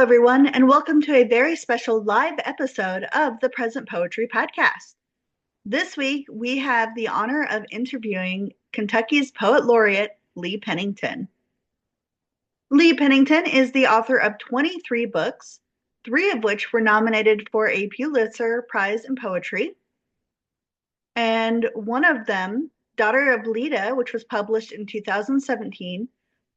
Hello, everyone, and welcome to a very special live episode of the Present Poetry Podcast. This week, we have the honor of interviewing Kentucky's Poet Laureate, Lee Pennington. Lee Pennington is the author of 23 books, 3 of which were nominated for a Pulitzer Prize in Poetry. And one of them, Daughter of Leda, which was published in 2017,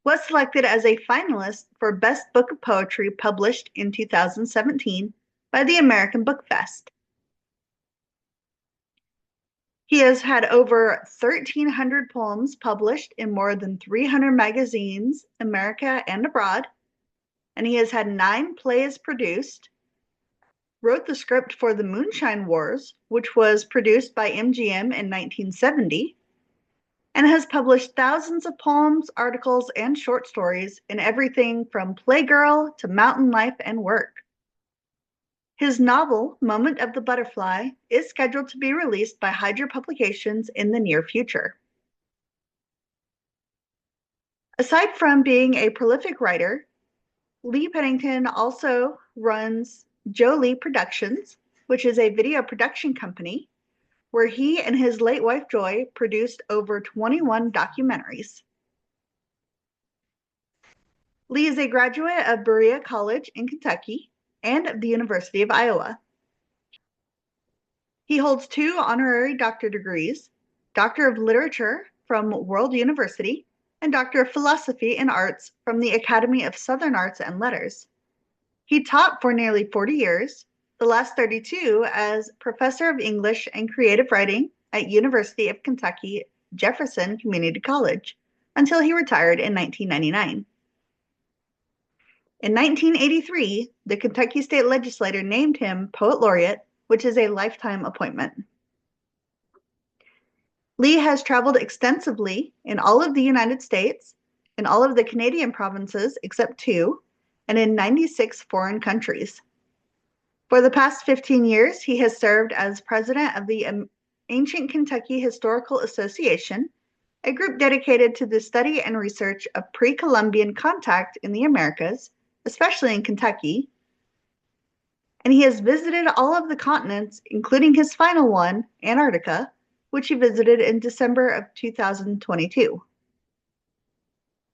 was selected as a finalist for Best Book of Poetry published in 2017 by the American Book Fest. He has had over 1,300 poems published in more than 300 magazines, America and abroad, and he has had 9 plays produced, wrote the script for the Moonshine Wars, which was produced by MGM in 1970, and has published thousands of poems, articles, and short stories in everything from Playgirl to Mountain Life and Work. His novel, Moment of the Butterfly, is scheduled to be released by Hydra Publications in the near future. Aside from being a prolific writer, Lee Pennington also runs Jolie Productions, which is a video production company where he and his late wife Joy produced over 21 documentaries. Lee is a graduate of Berea College in Kentucky and of the University of Iowa. He holds 2 honorary doctor degrees, Doctor of Literature from World University and Doctor of Philosophy and Arts from the Academy of Southern Arts and Letters. He taught for nearly 40 years, the last 32 as Professor of English and Creative Writing at University of Kentucky Jefferson Community College, until he retired in 1999. In 1983, the Kentucky State Legislature named him Poet Laureate, which is a lifetime appointment. Lee has traveled extensively in all of the United States, in all of the Canadian provinces except 2, and in 96 foreign countries. For the past 15 years, he has served as president of the Ancient Kentucky Historical Association, a group dedicated to the study and research of pre-Columbian contact in the Americas, especially in Kentucky. And he has visited all of the continents, including his final one, Antarctica, which he visited in December of 2022.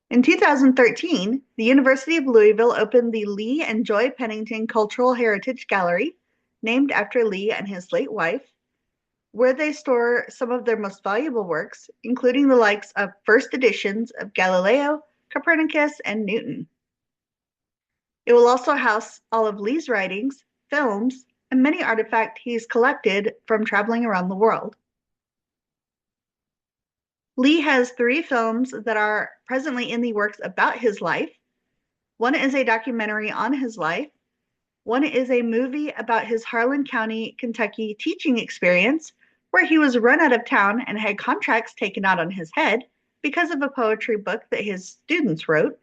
In 2013, the University of Louisville opened the Lee and Joy Pennington Cultural Heritage Gallery, named after Lee and his late wife, where they store some of their most valuable works, including the likes of first editions of Galileo, Copernicus, and Newton. It will also house all of Lee's writings, films, and many artifacts he's collected from traveling around the world. Lee has 3 films that are presently in the works about his life. One is a documentary on his life. One is a movie about his Harlan County, Kentucky teaching experience, where he was run out of town and had contracts taken out on his head because of a poetry book that his students wrote.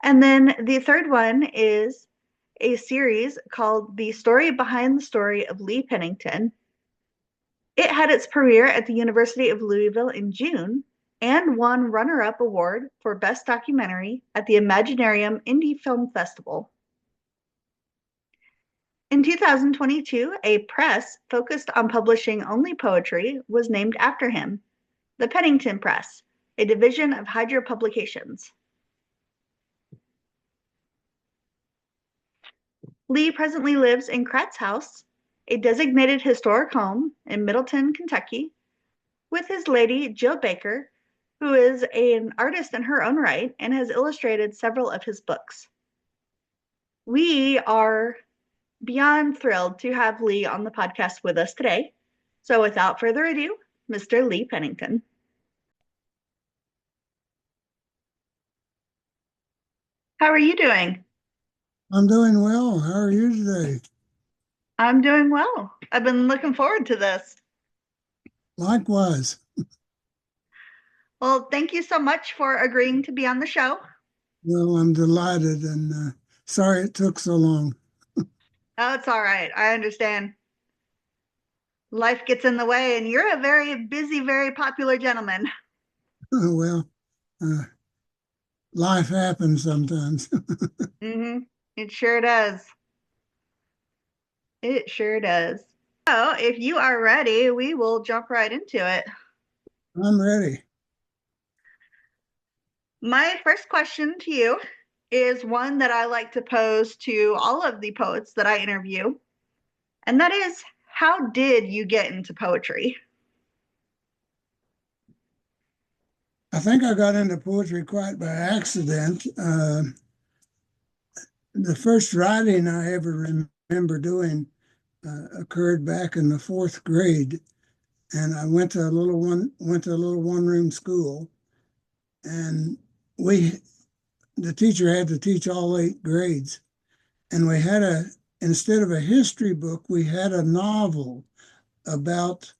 And then the third one is a series called The Story Behind the Story of Lee Pennington. It had its premiere at the University of Louisville in June and won runner-up award for Best Documentary at the Imaginarium Indie Film Festival. In 2022, a press focused on publishing only poetry was named after him, the Pennington Press, a division of Hydra Publications. Lee presently lives in Kratz House, a designated historic home in Middleton, Kentucky, with his lady, Jill Baker, who is an artist in her own right and has illustrated several of his books. We are beyond thrilled to have Lee on the podcast with us today. So without further ado, Mr. Lee Pennington. How are you doing? I'm doing well. How are you today? I'm doing well. I've been looking forward to this. Likewise. Well, thank you so much for agreeing to be on the show. Well, I'm delighted and sorry it took so long. Oh, it's all right. I understand. Life gets in the way, and you're a very busy, very popular gentleman. Well, life happens sometimes. Mm-hmm. It sure does. It sure does. So, if you are ready, we will jump right into it. I'm ready. My first question to you is one that I like to pose to all of the poets that I interview, and that is, how did you get into poetry? I think I got into poetry quite by accident. The first writing I ever remember doing occurred back in the fourth grade, and I went to a little one-room school, and the teacher had to teach all 8 grades, and we had instead of a history book, we had a novel about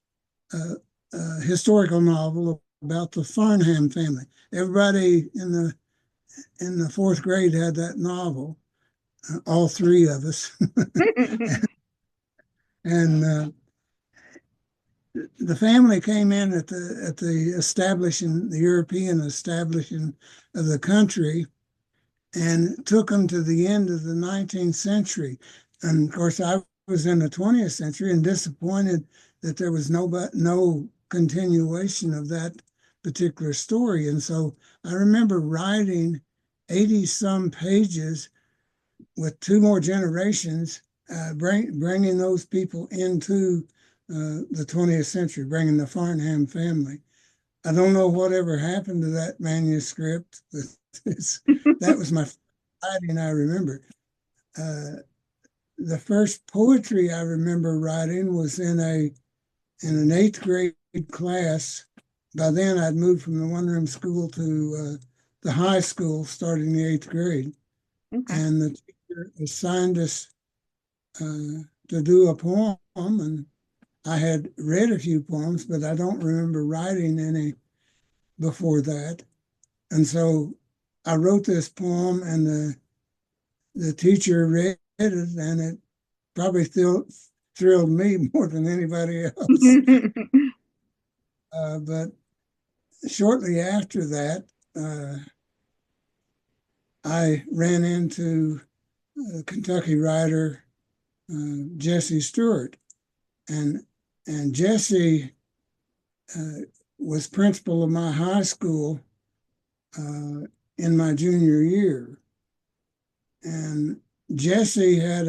a historical novel about the Farnham family. Everybody in the fourth grade had that novel, all three of us, and the family came in at the European establishing of the country, and took them to the end of the 19th century. And of course, I was in the 20th century and disappointed that there was no continuation of that particular story. And so I remember writing 80 some pages with two more generations, bringing those people into the 20th century, bringing the Farnham family. I don't know whatever happened to that manuscript, but that was my writing I remember. The first poetry I remember writing was in an 8th grade class. By then, I'd moved from the one-room school to the high school, starting the 8th grade. Okay. And the teacher assigned us to do a poem, and I had read a few poems, but I don't remember writing any before that. And so I wrote this poem, and the teacher read it, and it probably still thrilled me more than anybody else. But shortly after that, I ran into Kentucky writer Jesse Stewart, and Jesse was principal of my high school in my junior year, and Jesse had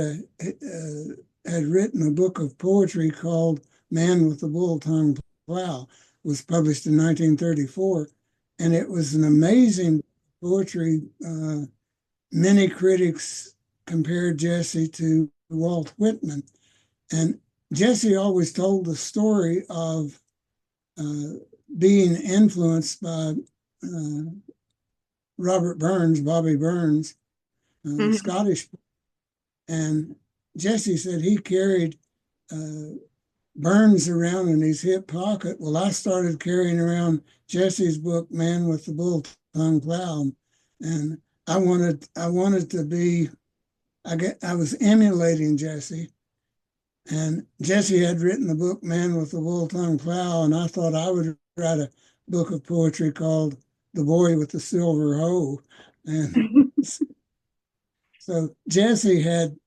written a book of poetry called "Man with the Bull-Tongued Plow." It was published in 1934, and it was an amazing poetry. Many critics compared Jesse to Walt Whitman, and Jesse always told the story of being influenced by Robert Burns, Bobby Burns, Scottish. And Jesse said he carried Burns around in his hip pocket. Well, I started carrying around Jesse's book, Man with the Bull-Tongued Plow, and I wanted to be. I was emulating Jesse, and Jesse had written the book Man with the Bull-Tongued Plow, and I thought I would write a book of poetry called The Boy with the Silver Hoe. And so Jesse had,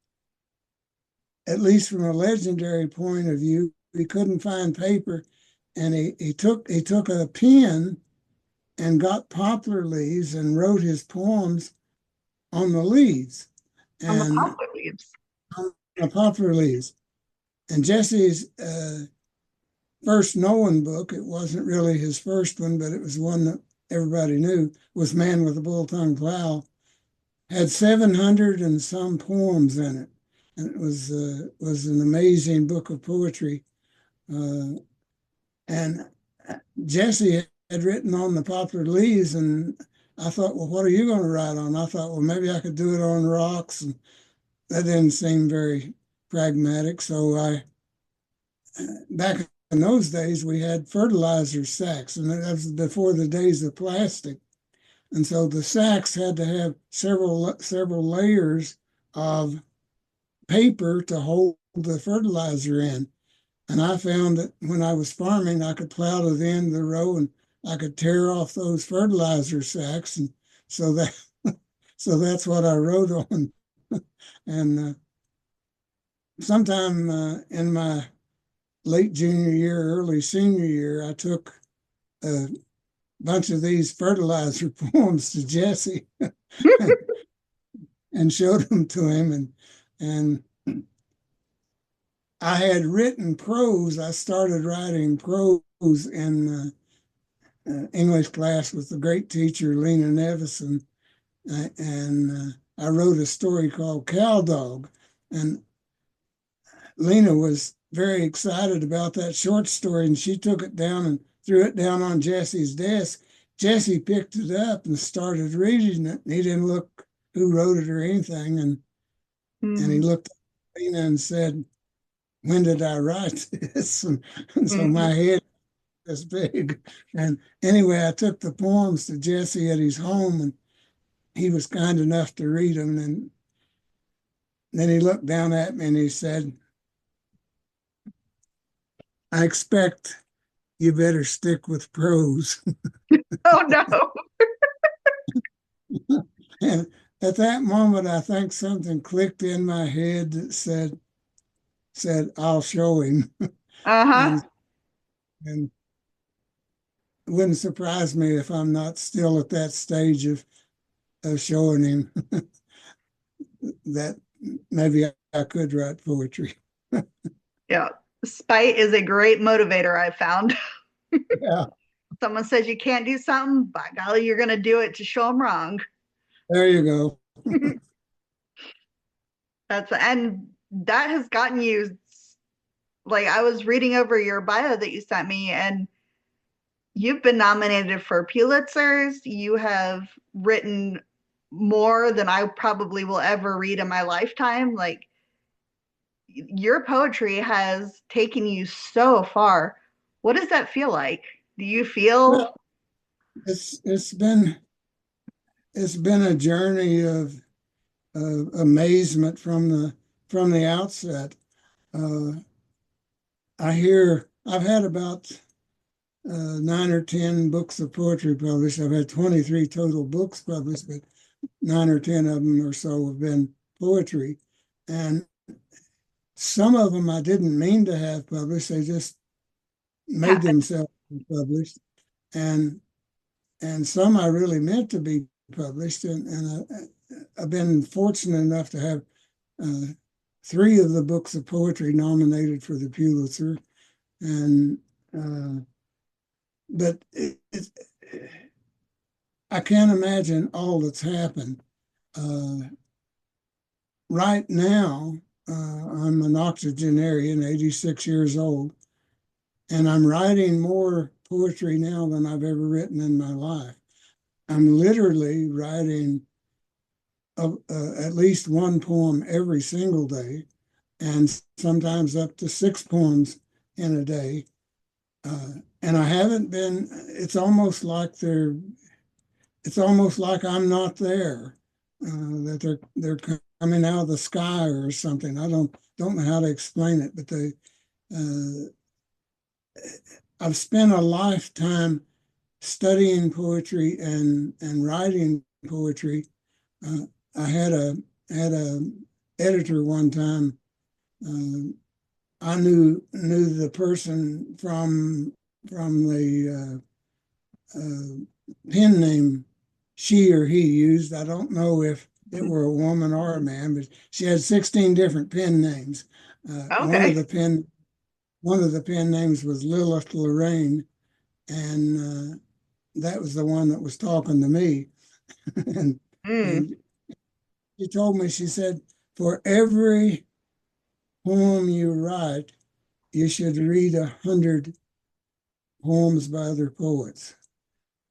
at least from a legendary point of view, he couldn't find paper, and he took a pen and got poplar leaves and wrote his poems on the leaves. On the And poplar leaves. on the poplar leaves. And Jesse's first known book, it wasn't really his first one, but it was one that everybody knew, was Man with a Bull-Tongued Plow, had 700 and some poems in it. And it was an amazing book of poetry. And Jesse had written on the poplar leaves, and I thought, well, what are you going to write on? I thought, well, maybe I could do it on rocks. And that didn't seem very pragmatic. So back in those days, we had fertilizer sacks, and that was before the days of plastic. And so the sacks had to have several layers of paper to hold the fertilizer in. And I found that when I was farming, I could plow to the end of the row and I could tear off those fertilizer sacks. And so that's what I wrote on And sometime in my late junior year, early senior year, I took a bunch of these fertilizer poems to Jesse and showed them to him. And I had written prose. I started writing prose in English class with the great teacher, Lena Nevison. And I wrote a story called Cow Dog. And Lena was very excited about that short story, and she took it down and threw it down on Jesse's desk. Jesse picked it up and started reading it. And he didn't look who wrote it or anything. And he looked at Lena and said, "When did I write this?" And so my head was big. And anyway, I took the poems to Jesse at his home, and he was kind enough to read them. And then he looked down at me and he said, "I expect you better stick with prose." Oh no. And at that moment, I think something clicked in my head that said, "I'll show him." Uh-huh. And it wouldn't surprise me if I'm not still at that stage of showing him that maybe I could write poetry. Yeah. Spite is a great motivator, I've found. Yeah, Someone says you can't do something, by golly, you're going to do it to show them wrong. there you go. And that has gotten you, like, I was reading over your bio that you sent me, and you've been nominated for Pulitzers. You have written more than I probably will ever read in my lifetime. Like, your poetry has taken you so far. What does that feel like? Do you feel? Well, it's been a journey of amazement from the outset. Uh, I've had about 9 or 10 books of poetry published. I've had 23 total books published, but 9 or 10 of them or so have been poetry. And some of them I didn't mean to have published. They just made themselves published. And some I really meant to be published. And I've been fortunate enough to have 3 of the books of poetry nominated for the Pulitzer. And but I can't imagine all that's happened. Right now, I'm an octogenarian, 86 years old, and I'm writing more poetry now than I've ever written in my life. I'm literally writing at least 1 poem every single day, and sometimes up to 6 poems in a day. And I haven't been, it's almost like I'm not there, that they're coming out of the sky or something. I don't know how to explain it, but I've spent a lifetime studying poetry and writing poetry. I had a editor one time. I knew the person from the pen name she or he used. I don't know if it were a woman or a man, but she had 16 different pen names. One of Okay. the pen names was Lilith Lorraine, and that was the one that was talking to me. and, Mm. and she told me, she said, "For every poem you write, you should read 100 poems by other poets."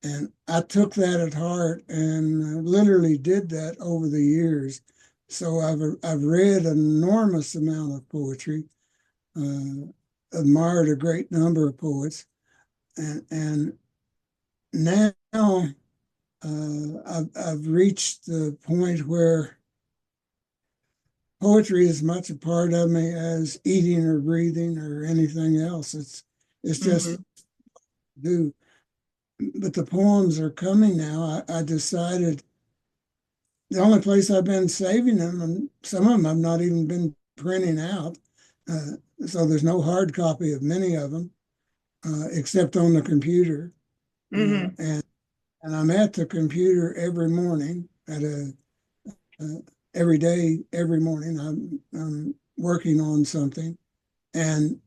And I took that at heart and literally did that over the years. So I've read an enormous amount of poetry, admired a great number of poets, and now I've reached the point where poetry is much a part of me as eating or breathing or anything else. It's just do. But the poems are coming now. I decided the only place I've been saving them, and some of them I've not even been printing out. So there's no hard copy of many of them, except on the computer. Hmm. And I'm at the computer every morning every day, every morning. I'm working on something, and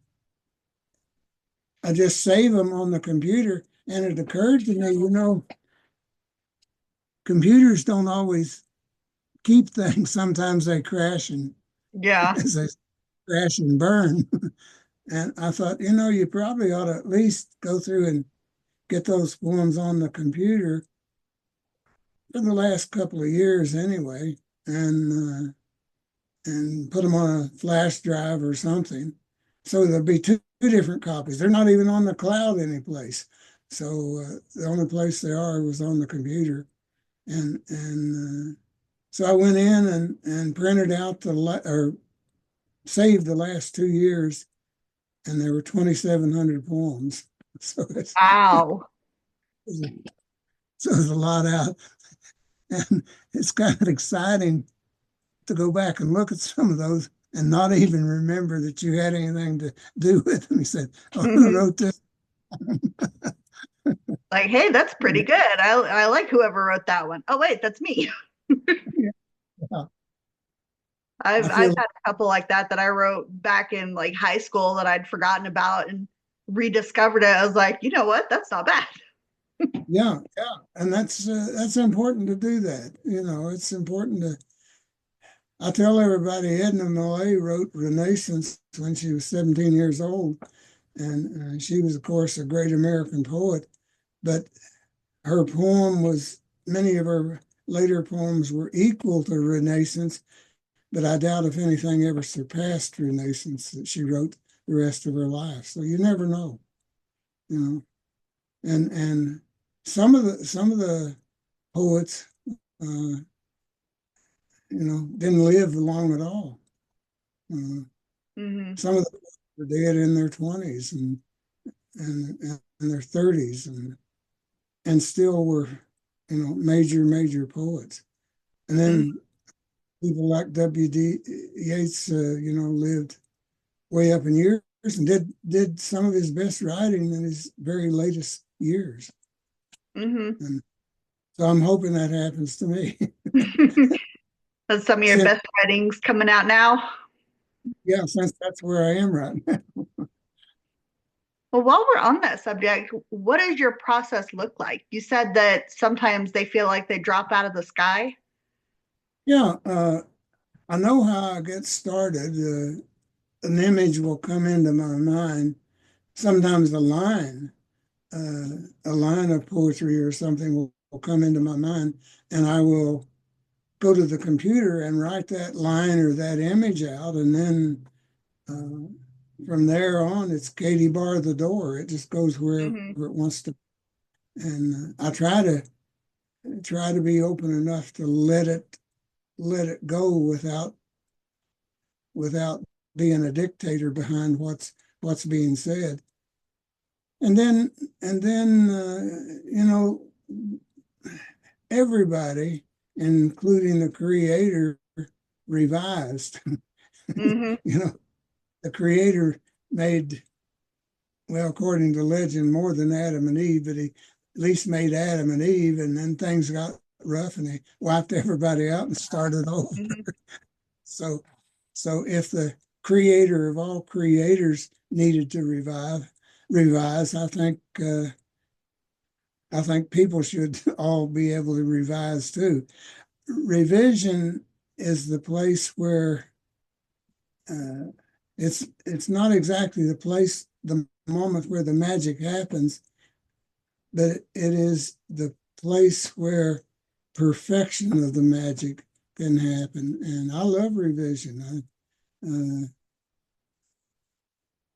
I just save them on the computer. And it occurred to me, computers don't always keep things. Sometimes they crash and Yeah. as they crash and burn. And I thought, you probably ought to at least go through and get those poems on the computer for the last couple of years anyway, and put them on a flash drive or something. So there'll be two different copies. They're not even on the cloud anyplace. So the only place they are was on the computer. And so I went in and printed out or saved the last 2 years, and there were 2,700 poems. So Wow. so there's a lot out, and it's kind of exciting to go back and look at some of those and not even remember that you had anything to do with them. He said, "Oh, who wrote this?" Like, hey, that's pretty good. I like whoever wrote that one. Oh wait, that's me. Yeah, I've I I've feel, had a couple like that I wrote back in like high school that I'd forgotten about and rediscovered it. I was like, you know what? That's not bad. yeah, and that's important to do that. It's important to. I tell everybody Edna Millay wrote Renaissance when she was 17 years old, and she was, of course, a great American poet. But her poem was many of her later poems were equal to Renaissance, but I doubt if anything ever surpassed Renaissance that she wrote the rest of her life. So you never know, you know. And some of the poets, didn't live long at all. Uh, Hmm. some of them were dead in their 20s and their 30s, and still were, major poets. And then people like W.D. Yeats, lived way up in years and did some of his best writing in his very latest years. Hmm. And so I'm hoping that happens to me. That's some of your Since, best writings coming out now. yeah, since that's where I am right now. Well, while we're on that subject, what does your process look like? You said that sometimes they feel like they drop out of the sky. Yeah, I know how I get started. An image will come into my mind. Sometimes a line of poetry or something will come into my mind, and I will go to the computer and write that line or that image out, and then uh, from there on, it's Katie bar the door. It just goes wherever Hmm. it wants to, and I try to be open enough to let it go without being a dictator behind what's being said. And then everybody, including the creator, revised. Hmm. The creator made, well, according to legend, more than Adam and Eve, but he at least made Adam and Eve, and then things got rough, and he wiped everybody out and started over. Hmm. So, so if the creator of all creators needed to revise, I think people should all be able to revise too. Revision is the place where uh, it's not exactly the moment where the magic happens, but it is the place where perfection of the magic can happen. And I love revision.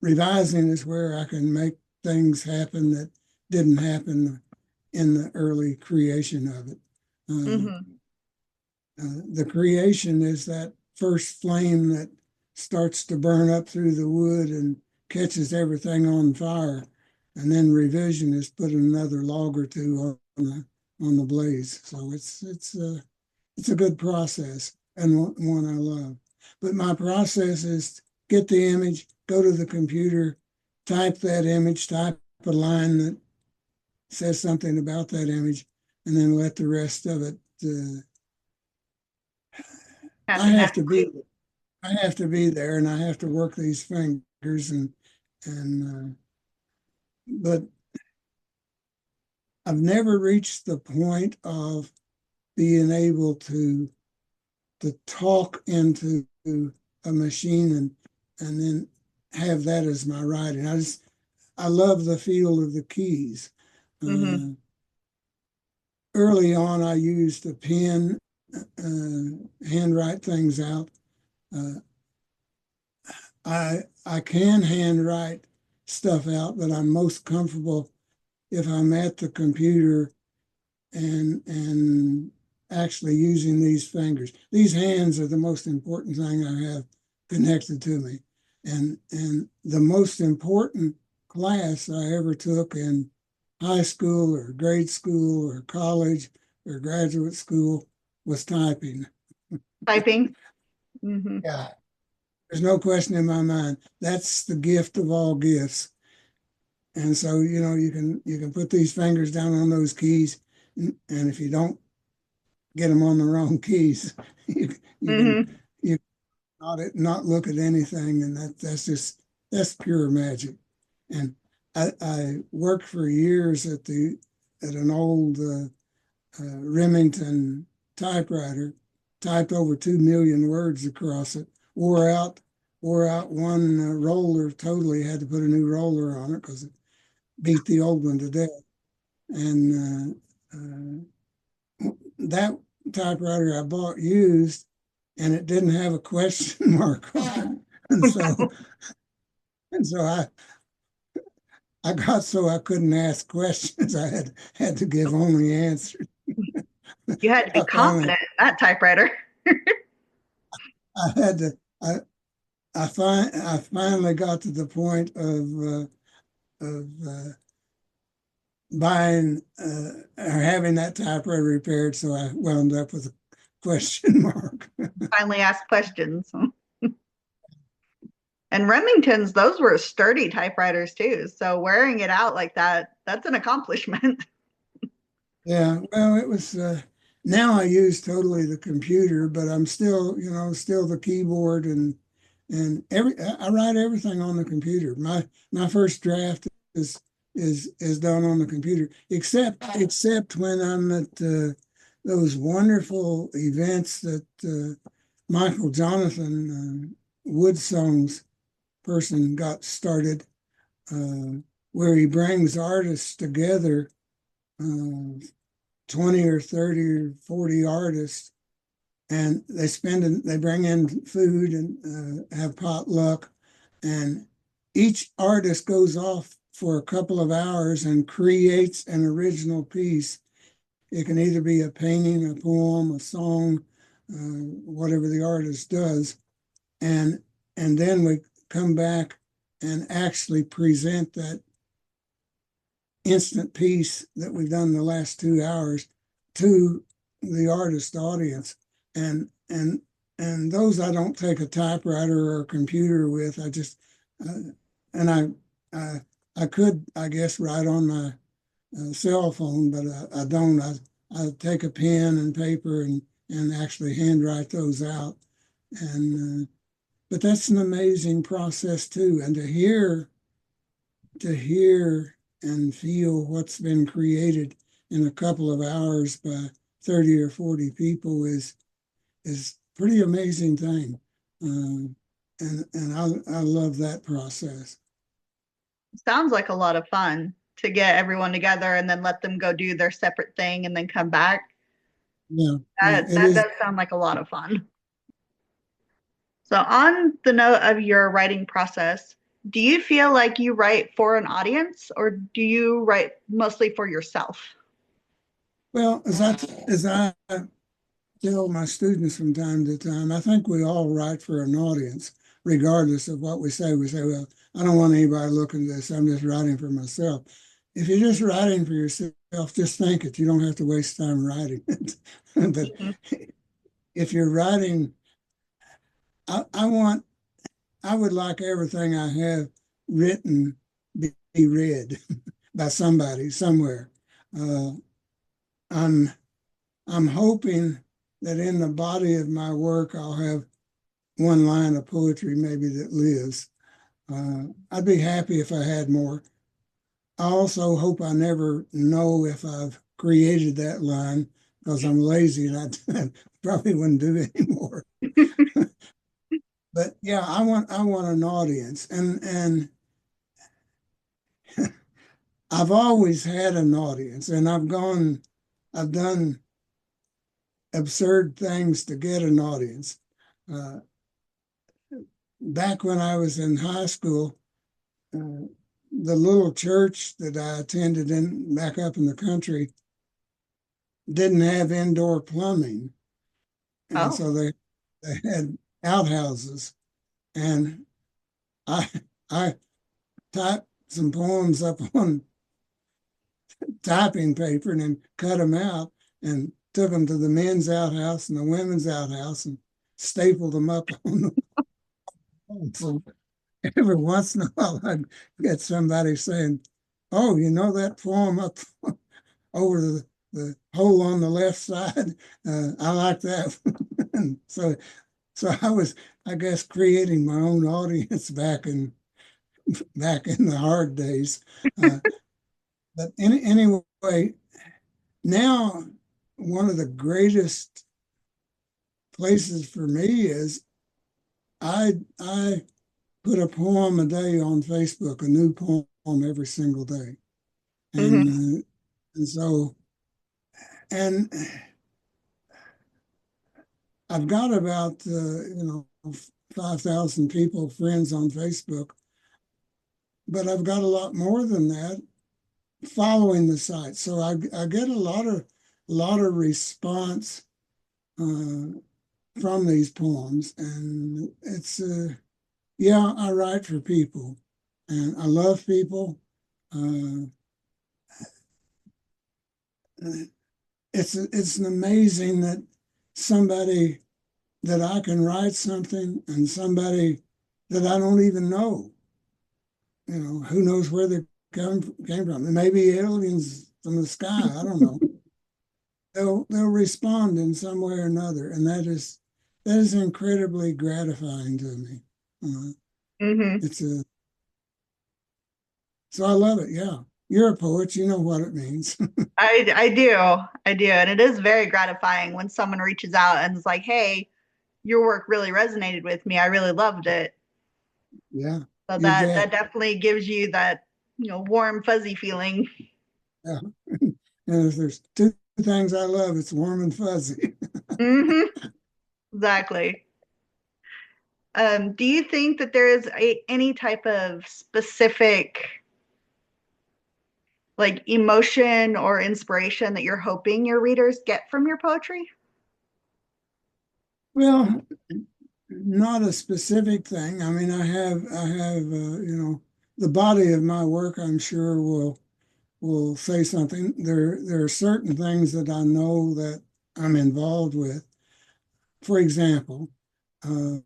Revising is where I can make things happen that didn't happen in the early creation of it. Hmm. The creation is that first flame that starts to burn up through the wood and catches everything on fire. And then revision is putting another log or two on the blaze. So it's a good process and one I love. But my process is get the image, go to the computer, type that image, type a line that says something about that image, and then let the rest of it. I have to be there, and I have to work these fingers, and but I've never reached the point of being able to talk into a machine and then have that as my writing. I love the feel of the keys. Early on, I used a pen, handwrite things out. I can handwrite stuff out, but I'm most comfortable if I'm at the computer and actually using these fingers. These hands are the most important thing I have connected to me. And the most important class I ever took in high school or grade school or college or graduate school was typing. Typing? Mm-hmm. Yeah. There's no question in my mind. That's the gift of all gifts. And so, you can put these fingers down on those keys, and if you don't get them on the wrong keys, you not look at anything, and that's pure magic. And I worked for years at an old Remington typewriter, typed over 2 million words across it, wore out one roller totally, had to put a new roller on it because it beat the old one to death. And that typewriter I bought used, and it didn't have a question mark on it. And so I got so I couldn't ask questions. I had to give only answers. You had to be confident in that typewriter. I had to. I finally got to the point of buying or having that typewriter repaired, so I wound up with a question mark. Finally asked questions. And Remingtons, those were sturdy typewriters too. So wearing it out like that, that's an accomplishment. Yeah, well, it was, now I use totally the computer, but I'm still, still the keyboard and I write everything on the computer. My first draft is done on the computer, except when I'm at those wonderful events that Michael Jonathan, Wood Songs person, got started, where he brings artists together, 20 or 30 or 40 artists, and they bring in food and have potluck, and each artist goes off for a couple of hours and creates an original piece. It can either be a painting, a poem, a song, whatever the artist does, and then we come back and actually present that instant piece that we've done the last 2 hours to the artist audience. And those I don't take a typewriter or a computer with. I just and I could, I guess, write on my cell phone, but I don't. I take a pen and paper and actually handwrite those out. And but that's an amazing process too. And to hear and feel what's been created in a couple of hours by 30 or 40 people is pretty amazing thing. And I love that process. Sounds like a lot of fun to get everyone together and then let them go do their separate thing and then come back. Yeah, that does sound like a lot of fun. So on the note of your writing process, do you feel like you write for an audience or do you write mostly for yourself? Well, as I tell my students from time to time, I think we all write for an audience, regardless of what we say. We say, well, I don't want anybody looking at this. I'm just writing for myself. If you're just writing for yourself, just think it. You don't have to waste time writing it. But if you're writing, I would like everything I have written be read by somebody somewhere. Uh, I'm I'm hoping that in the body of my work I'll have one line of poetry maybe that lives. I'd be happy if I had more. I also hope I never know if I've created that line because I'm lazy and I probably wouldn't do it anymore. But yeah, I want an audience, and I've always had an audience, and I've done absurd things to get an audience. Uh, Back when I was in high school, uh, the little church that I attended in back up in the country didn't have indoor plumbing, and Oh, so they had outhouses, and I I typed some poems up on typing paper and then cut them out and took them to the men's outhouse and the women's outhouse and stapled them up on the wall. So every once in a while, I'd get somebody saying, "Oh, you know that poem up over the hole on the left side? I like that." And so I was, I guess, creating my own audience back in the hard days. Uh, but anyway, now one of the greatest places for me is I put a poem a day on Facebook, a new poem every single day, hmm. and so and I've got about 5,000 people friends on Facebook, but I've got a lot more than that following the site. So I get a lot of response uh, from these poems, and it's yeah, I write for people, and I love people. Uh, it's an amazing that somebody that I can write something and somebody that I don't even know, who knows where they came from. Maybe aliens from the sky. I don't know. They'll respond in some way or another, and that is incredibly gratifying to me. Uh, Hmm. it's a So I love it. Yeah, you're a poet. You know what it means. I do, and it is very gratifying when someone reaches out and is like, "Hey, your work really resonated with me. I really loved it." Yeah, So you that bet. definitely gives you that warm fuzzy feeling. Yeah. And if there's two things I love, it's warm and fuzzy. Hmm. Exactly. Do you think that there is any type of specific like emotion or inspiration that you're hoping your readers get from your poetry? Well, not a specific thing. I mean, I have the body of my work. I'm sure will say something. There are certain things that I know that I'm involved with. For example, uh,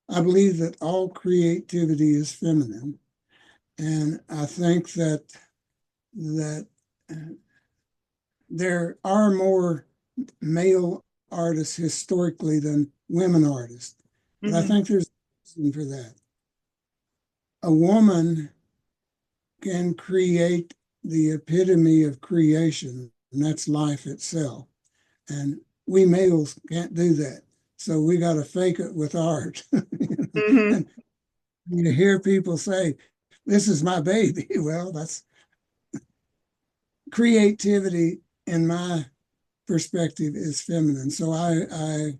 I believe that all creativity is feminine, and I think that there are more male artists historically than women artists, but I Hmm. think there's a reason for that. A woman can create the epitome of creation, and that's life itself. And we males can't do that. So we got to fake it with art. Hmm. And you hear people say, "This is my baby." Well, that's creativity in my perspective is feminine. So I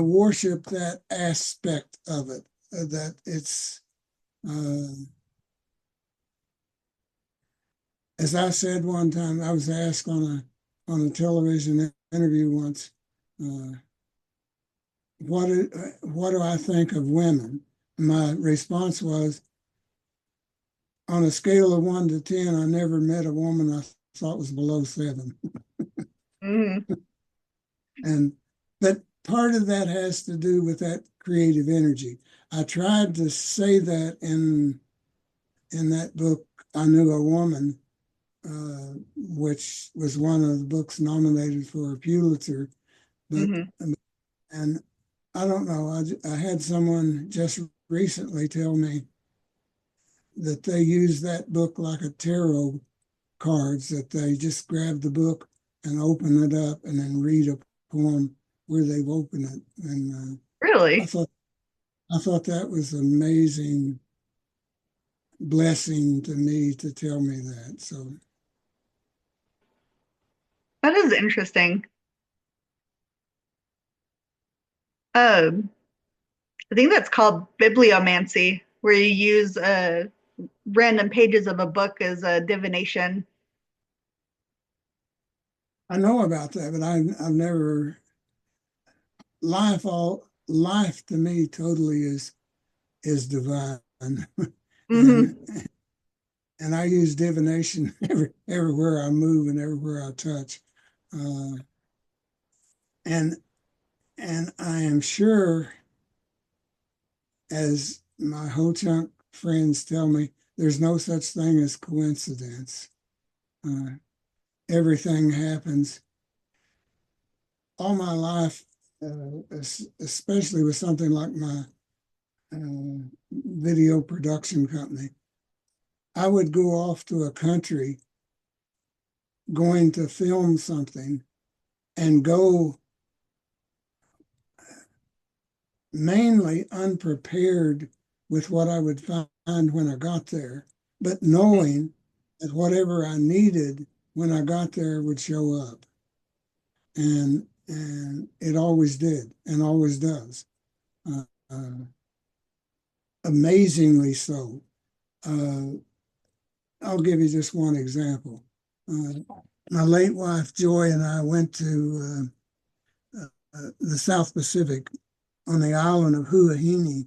worship that aspect of it. That it's uh, as I said one time, I was asked on a television interview once, uh, what do I think of women? My response was, on a scale of 1 to 10, I never met a woman I thought was below 7. Hmm. And but part of that has to do with that creative energy. I tried to say that in that book, I Knew a Woman, which was one of the books nominated for a Pulitzer. But and I don't know. I had someone just recently tell me that they use that book like a tarot cards, that they just grab the book and open it up and then read a poem where they've opened it. And Really? I thought that was an amazing blessing to me to tell me that. So That is interesting. Um, I think that's called bibliomancy, where you use random pages of a book as a divination. I know about that, but I've never life to me totally is divine. Hmm. and and I use divination everywhere I move and everywhere I touch. Uh, and and I am sure, as my Ho Chunk friends tell me, there's no such thing as coincidence. Uh, Everything happens. All my life, especially with something like my video production company, I would go off to a country going to film something and go mainly unprepared with what I would find when I got there, but knowing that whatever I needed when I got there would show up. And it always did and always does. Uh, uh, Amazingly so. Uh, I'll give you just one example. My late wife Joy and I went to the South Pacific on the island of Huahine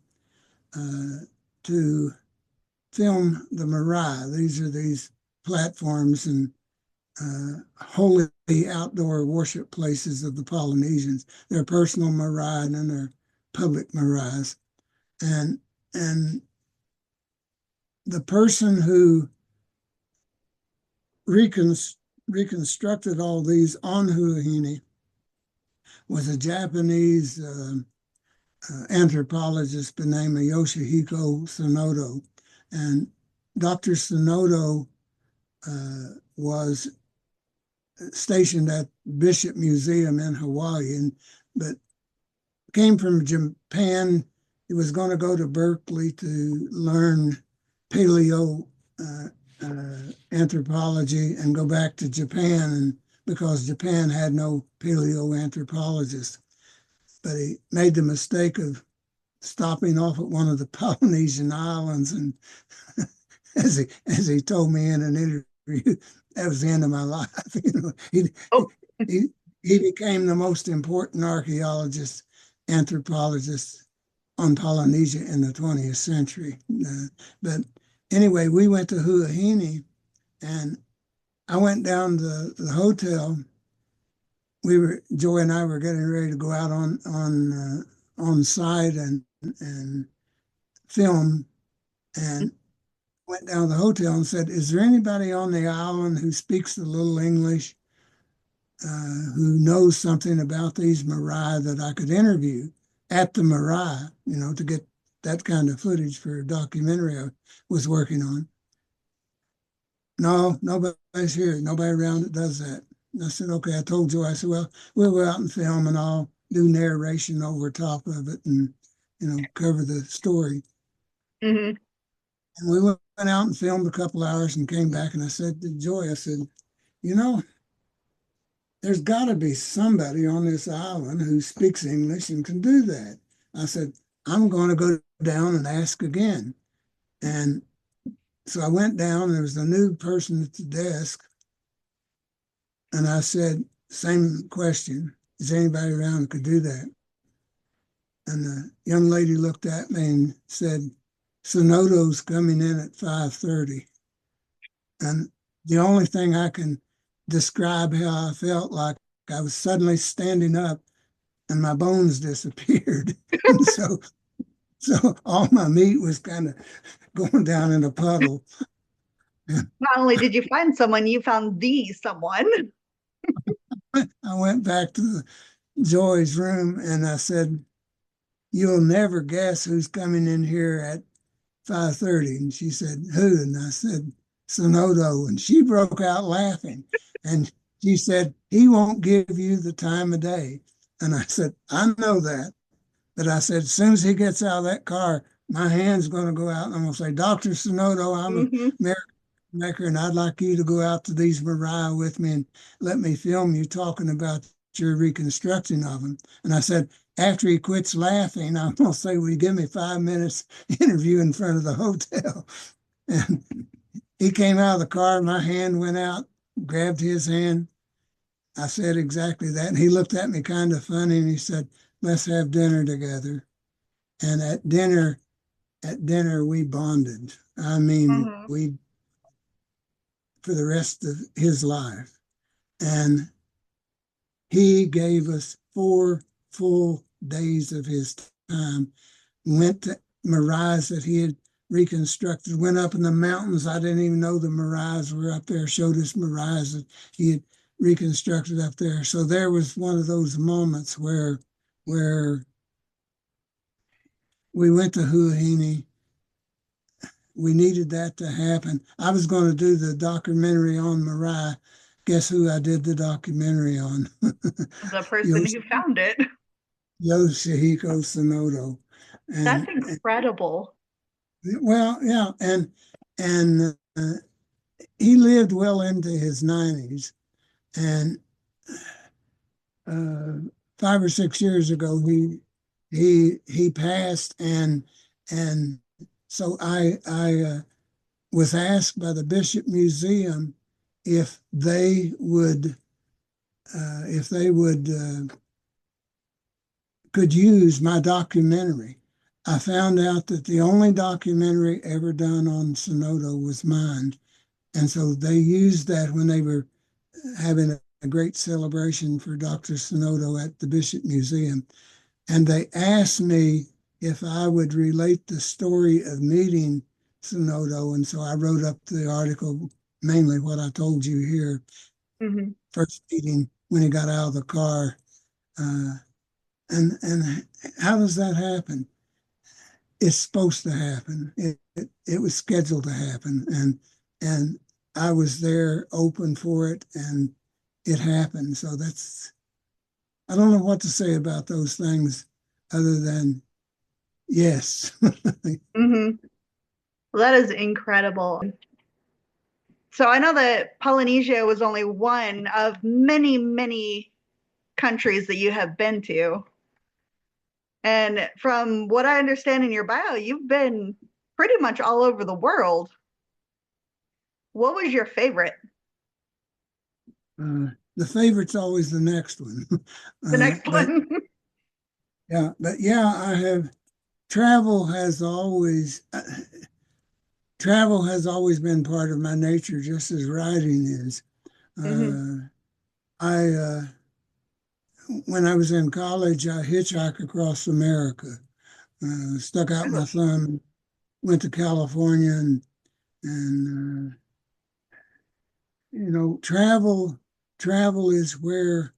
to film the marae. These are these platforms and holy outdoor worship places of the Polynesians. Their personal marae and then their public maraes. And the person who reconstructed all these on Huahine was a Japanese anthropologist by the name of Yoshihiko Sonoda. And Dr. Sonoda was stationed at Bishop Museum in Hawaii, but came from Japan. He was going to go to Berkeley to learn paleo anthropology and go back to Japan, and because Japan had no paleoanthropologists. But he made the mistake of stopping off at one of the Polynesian islands, and as he told me in an interview, that was the end of my life. Oh, He became the most important archaeologist, anthropologist on Polynesia in the 20th century. But anyway, we went to Huahine, and I went down to the hotel. Joy and I were getting ready to go out on site and film, and went down to the hotel and said, "Is there anybody on the island who speaks a little English, who knows something about these marae that I could interview at the marae, to get that kind of footage for a documentary I was working on?" No, nobody's here. Nobody around that does that. And I said, okay. I told Joy, I said, well, we'll go out and film and I'll do narration over top of it and, cover the story. hmm And we went out and filmed a couple hours and came back, and I said to Joy, I said, there's got to be somebody on this island who speaks English and can do that. I said, I'm going to go down and ask again. And so I went down, and there was a new person at the desk. And I said, same question, is anybody around who could do that? And the young lady looked at me and said, Sonoda's coming in at 5:30. And the only thing I can describe how I felt like I was suddenly standing up and my bones disappeared. And so all my meat was kind of going down in a puddle. Not only did you find someone, you found the someone. I went back to Joy's room and I said, "You'll never guess who's coming in here at 5:30." And she said, "Who?" And I said, "Sonoto." And she broke out laughing. And she said, "He won't give you the time of day." And I said, "I know that." But I said, as soon as he gets out of that car, my hand's going to go out and I'm going to say, "Dr. Sonoto, I'm a American maker, and I'd like you to go out to these Mariah with me and let me film you talking about your reconstruction of them." And I said, after he quits laughing, I'm going to say, "Will you give me 5 minutes interview in front of the hotel?" And he came out of the car, my hand went out, grabbed his hand. I said exactly that. And he looked at me kind of funny and he said, "Let's have dinner together." And at dinner, we bonded. I mean, we, for the rest of his life. And he gave us 4 full days of his time, went to Mariahs that he had reconstructed, went up in the mountains. I didn't even know the Mariahs were up there, showed us Mariahs that he had reconstructed up there. So there was one of those moments where we went to Huahine. We needed that to happen. I was going to do the documentary on Mariah. Guess who I did the documentary on? The person who found it. Yoshihiko Sonoto. That's incredible. Well, yeah, and he lived well into his 90s, and 5 or 6 years ago he passed, and so I was asked by the Bishop Museum if they would could use my documentary. I found out that the only documentary ever done on Sonoto was mine. And so they used that when they were having a great celebration for Dr. Sonoto at the Bishop Museum. And they asked me if I would relate the story of meeting Sonoto. And so I wrote up the article, mainly what I told you here. First meeting when he got out of the car. And how does that happen? It's supposed to happen. It was scheduled to happen, and I was there, open for it, and it happened. So I don't know what to say about those things other than yes. Well, that is incredible. So I know that Polynesia was only one of many, many countries that you have been to. And from what I understand in your bio, you've been pretty much all over the world. What was your favorite? The favorite's always the next one. The next one? Yeah, but yeah, I have travel has always been part of my nature, just as writing is. I when I was in college, I hitchhiked across America, stuck out my thumb, went to California, and travel is where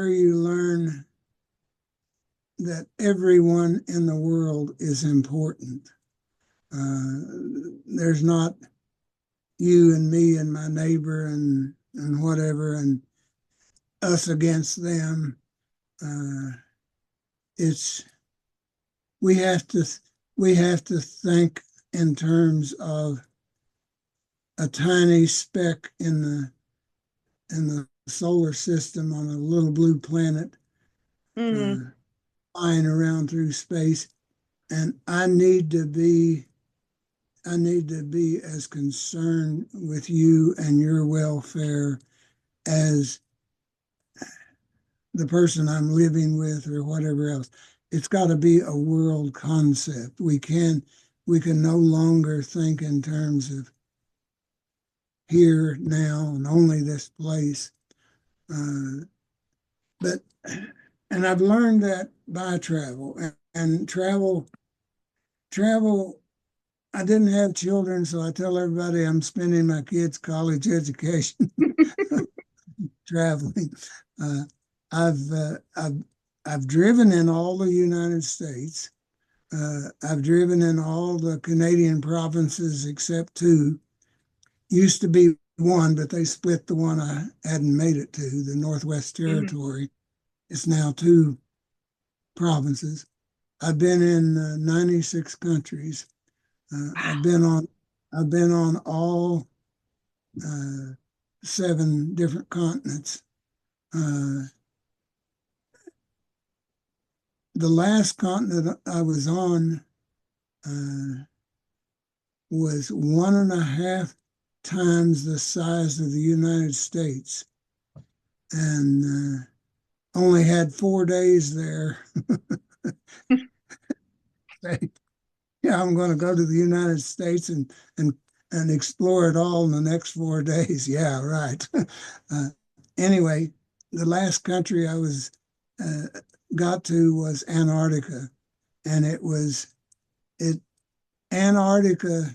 you learn that everyone in the world is important. There's not you and me and my neighbor and whatever and us against them. We have to think in terms of a tiny speck in the solar system on a little blue planet, flying around through space, and I need to be as concerned with you and your welfare as the person I'm living with or whatever else. It's got to be a world concept. We can no longer think in terms of here, now, and only this place. Uh, but and I've learned that by travel and travel. I didn't have children, so I tell everybody I'm spending my kids' college education traveling. Uh, I've, uh, I've I've driven in all the United States. I've driven in all the Canadian provinces except two. Used to be one, but they split the one I hadn't made it to, the Northwest Mhm. Territory. It's now two provinces. I've been in 96 countries. Uh, I've been on I've been on all uh, seven different continents. Uh, the last continent I was on uh, was 1.5 times the size of the United States, and only had 4 days there. Yeah, I'm going to go to the United States and explore it all in the next 4 days. Yeah, right. uh, anyway, the last country I was uh, got to was Antarctica, and it Antarctica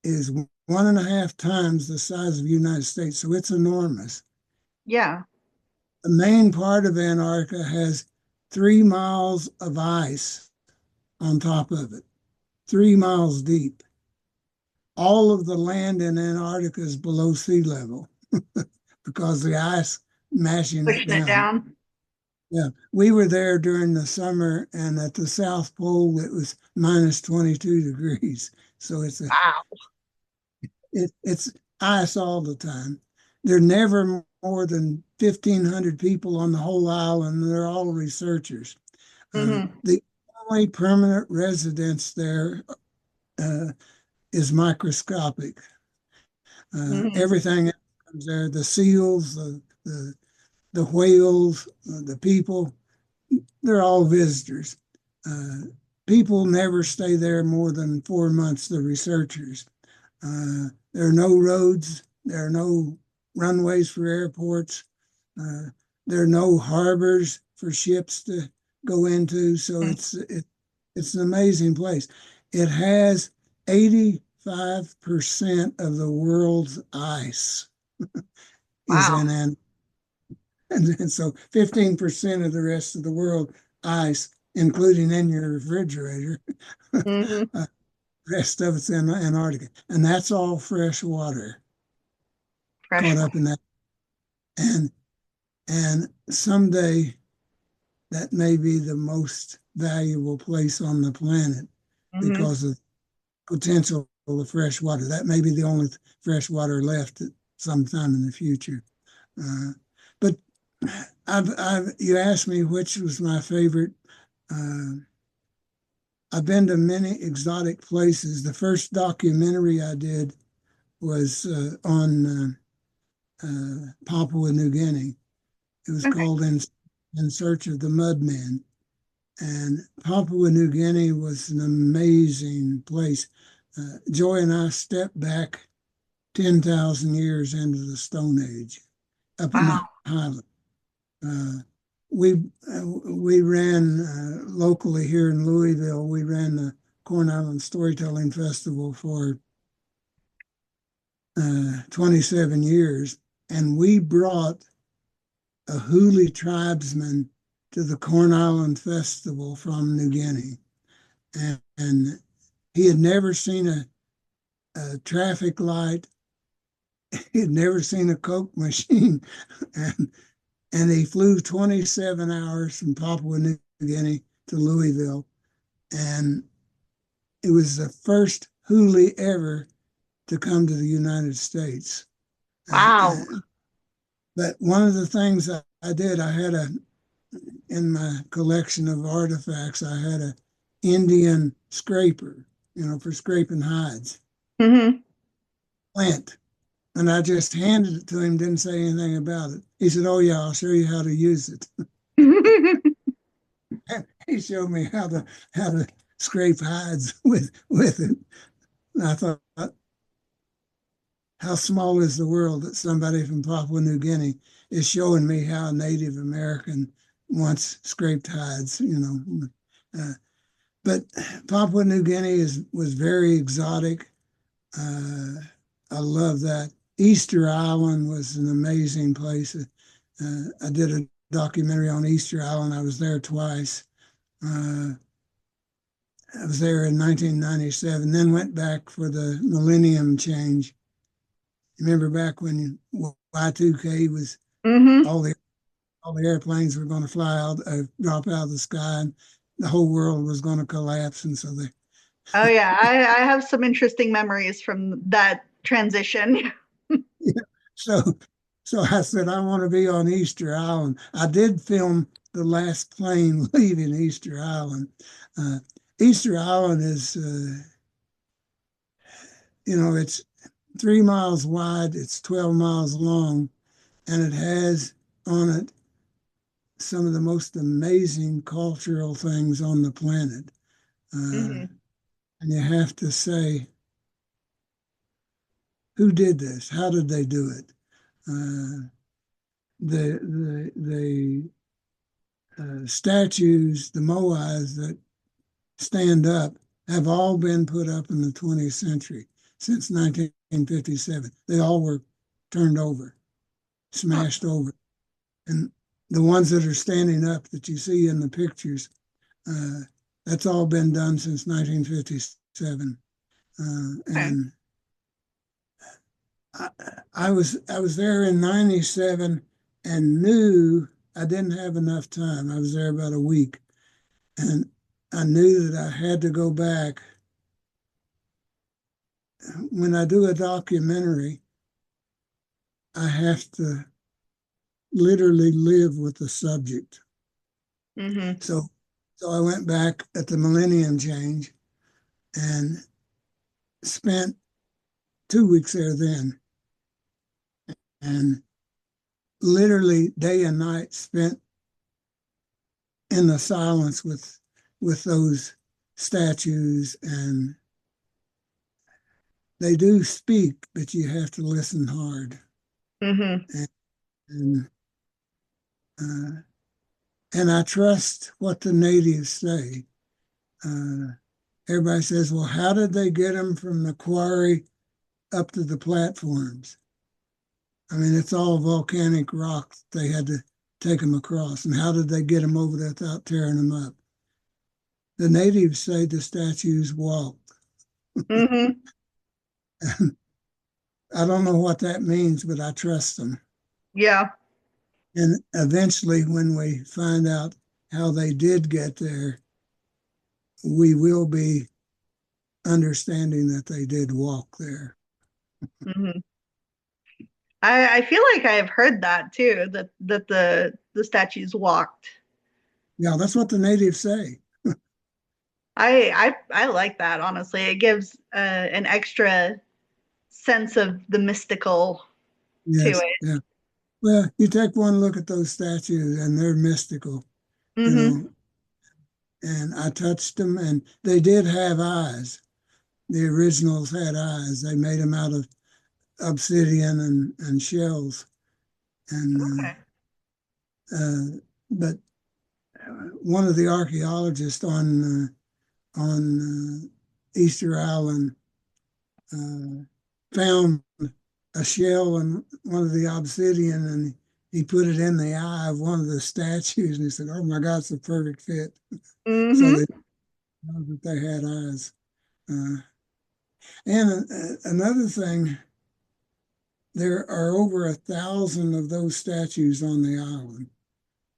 is 1.5 times the size of the United States, so it's enormous. Yeah. The main part of Antarctica has 3 miles of ice on top of it, 3 miles deep. All of the land in Antarctica is below sea level because the ice mashing it Pushing it down. down. Yeah, we were there during the summer, and at the South Pole it was minus 22 degrees. So Wow. it's ice all the time. There are never more than 1,500 people on the whole island. And they're all researchers. Hmm. The only permanent residence there uh, is microscopic. Hmm. Everything comes there, the seals, the whales, the people, they're all visitors. Uh, People never stay there more than 4 months, the researchers. There are no roads, there are no runways for airports, uh, there are no harbors for ships to go into. So it's an amazing place. It has 85% of the world's ice is Wow. in and so 15% of the rest of the world ice, including in your refrigerator. Hmm. uh, rest of it's in Antarctica, and that's all fresh water Fresh caught water. up in that. And someday that may be the most valuable place on the planet Hmm. because of potential of fresh water. That may be the only fresh water left at sometime in the future. Uh, but you asked me which was my favorite. Uh, I've been to many exotic places. The first documentary I did was on Papua New Guinea. It was Okay. called In Search of the Mudmen. And Papua New Guinea was an amazing place. Joy and I stepped back 10,000 years into the Stone Age up in the Wow. highlands. Uh, we we ran locally here in Louisville. We ran the Corn Island Storytelling Festival for 27 years, and we brought a Huli tribesman to the Corn Island Festival from New Guinea, and he had never seen a traffic light. He had never seen a Coke machine, and he flew 27 hours from Papua New Guinea to Louisville, and it was the first Huli ever to come to the United States. Wow. But one of the things I did, I had in my collection of artifacts, I had a Indian scraper, for scraping hides, Hmm. flint. And I just handed it to him, didn't say anything about it. He said, "Oh yeah, I'll show you how to use it." He showed me how to scrape hides with it. And I thought how small is the world that somebody from Papua New Guinea is showing me how a Native American once scraped hides, you know. But Papua New Guinea was very exotic. Uh, I love that. Easter Island was an amazing place. I did a documentary on Easter Island. I was there twice. Uh, I was there in 1997, then went back for the millennium change. Remember back when Y2K was Mm-hmm. all the airplanes were going to fly out, drop out of the sky, and the whole world was going to collapse, and so they. Oh yeah, I have some interesting memories from that transition. Yeah. So, so I said I want to be on Easter Island. I did film the last plane leaving Easter Island. Uh, Easter Island is, it's 3 miles wide, it's 12 miles long, and it has on it some of the most amazing cultural things on the planet. Mm-hmm. And you have to say, who did this? How did they do it? The statues, the moais that stand up, have all been put up in the 20th century since 1957. They all were turned over, Huh. smashed over. And the ones that are standing up that you see in the pictures, uh, that's all been done since 1957. Okay. And I, I was there in 97 and knew I didn't have enough time. I was there about a week, and I knew that I had to go back. When I do a documentary, I have to literally live with the subject. Mm-hmm. So, so I went back at the millennium change and spent 2 weeks there then, and literally day and night spent in the silence with those statues. And they do speak, but you have to listen hard. Mm-hmm. And and, uh, and I trust what the natives say. Uh, Everybody says, well, how did they get them from the quarry up to the platforms? I mean, it's all volcanic rock they had to take them across. And how did they get them over there without tearing them up? The natives say the statues walked. Mm-hmm. I don't know what that means, but I trust them. Yeah. And eventually, when we find out how they did get there, we will be understanding that they did walk there. Mm-hmm. I feel like I have heard that too, that the statues walked. Yeah, that's what the natives say. I like that, honestly. It gives an extra sense of the mystical to Yes, it. yeah. Well, you take one look at those statues and they're mystical, you Mm-hmm. know. And I touched them and they did have eyes. The originals had eyes. They made them out of obsidian and shells. And Okay. but one of the archaeologists on Easter Island uh, found a shell in one of the obsidian, and he put it in the eye of one of the statues, and he said, "Oh my God, it's a perfect fit." So Mm-hmm. they know that they had eyes. And another thing, there are over 1,000 of those statues on the island.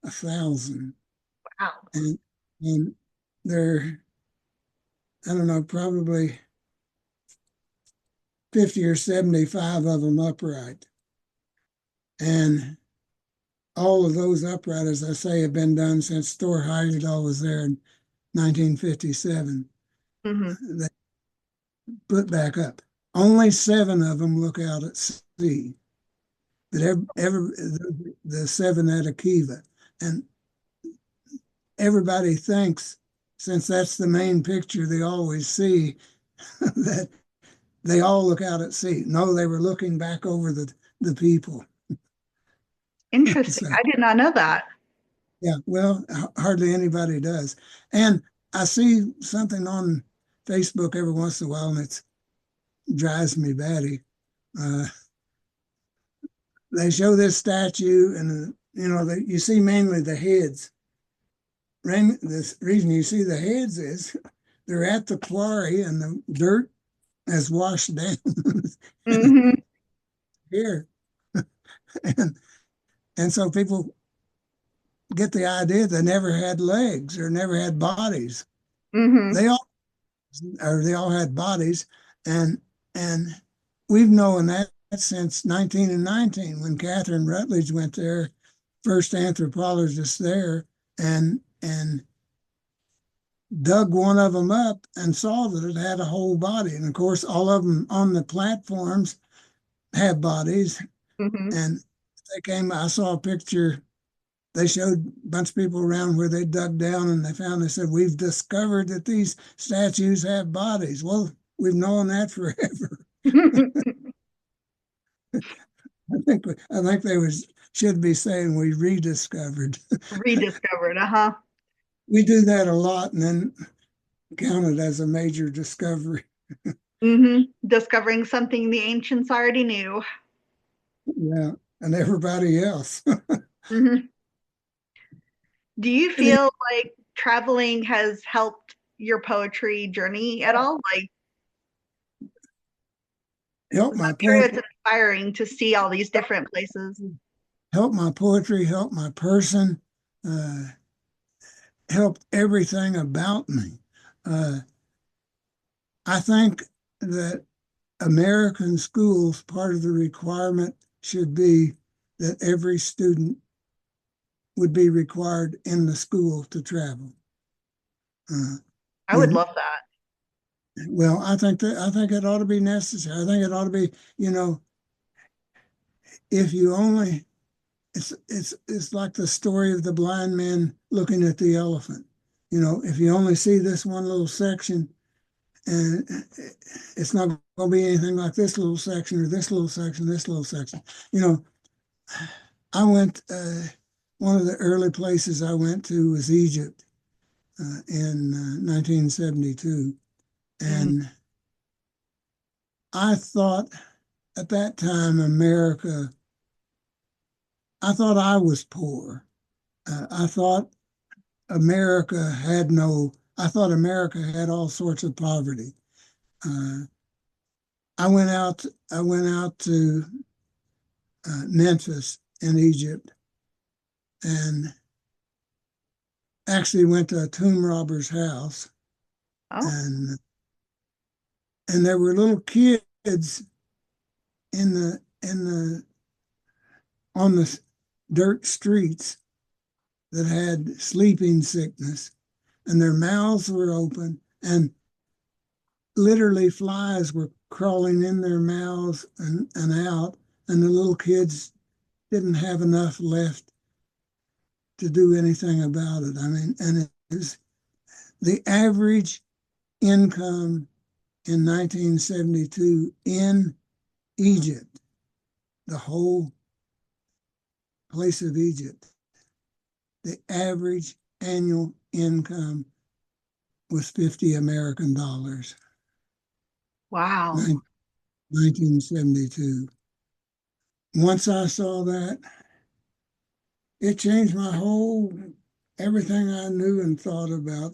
1,000, Wow. and they're, I don't know, probably 50 or 75 of them upright. And all of those upright, as I say, have been done since Thor Heyerdahl was there in 1957. Mm-hmm. They put back up. Only 7 of them look out at sea, but the 7 at Akiva. And everybody thinks, since that's the main picture they always see, that they all look out at sea. No, they were looking back over the people. Interesting. So, I did not know that. yeah, well, hardly anybody does. And I see something on Facebook every once in a while, and it drives me batty. Uh, they show this statue, and you see mainly the heads. The reason you see the heads is they're at the quarry, and the dirt has washed down Hmm. here, and so people get the idea they never had legs or never had bodies. Hmm. They all they all had bodies, and and we've known that since 1919 when Catherine Rutledge went there, first anthropologist there, and dug one of them up and saw that it had a whole body. And of course, all of them on the platforms have bodies. Hmm. And I saw a picture. They showed a bunch of people around where they dug down and they said, we've discovered that these statues have bodies. Well, we've known that forever. I think they should be saying we rediscovered. Rediscovered, uh-huh. We do that a lot and then count it as a major discovery. Discovering something the ancients already knew. Yeah, and everybody else. Hmm. Do you feel like traveling has helped your poetry journey at all? Like, Help I'm my sure poetry, it's inspiring to see all these different places. help my poetry, help my person, helped everything about me. Uh, I think that American schools, part of the requirement should be that every student would be required in the school to travel. Uh, I would you love that. well, I think it ought to be necessary. I think it ought to be, if you only it's like the story of the blind man looking at the elephant. If you only see this one little section, and it's not going to be anything like this little section or this little section, this little section. You know, I went. One of the early places I went to was Egypt in 1972, Mhm. and I thought at that time America. I thought I was poor. I thought America had no. I thought America had all sorts of poverty. Uh, I went out. I went out to Memphis in Egypt, and actually went to a tomb robber's house, Oh, and there were little kids in the on the dirt streets that had sleeping sickness, and their mouths were open, and literally flies were crawling in their mouths and out, and the little kids didn't have enough left to do anything about it. I mean, and it was the average income in 1972 in Egypt, the whole place of Egypt, the average annual income was 50 American dollars. wow. 1972. Once I saw that, it changed my whole everything I knew and thought about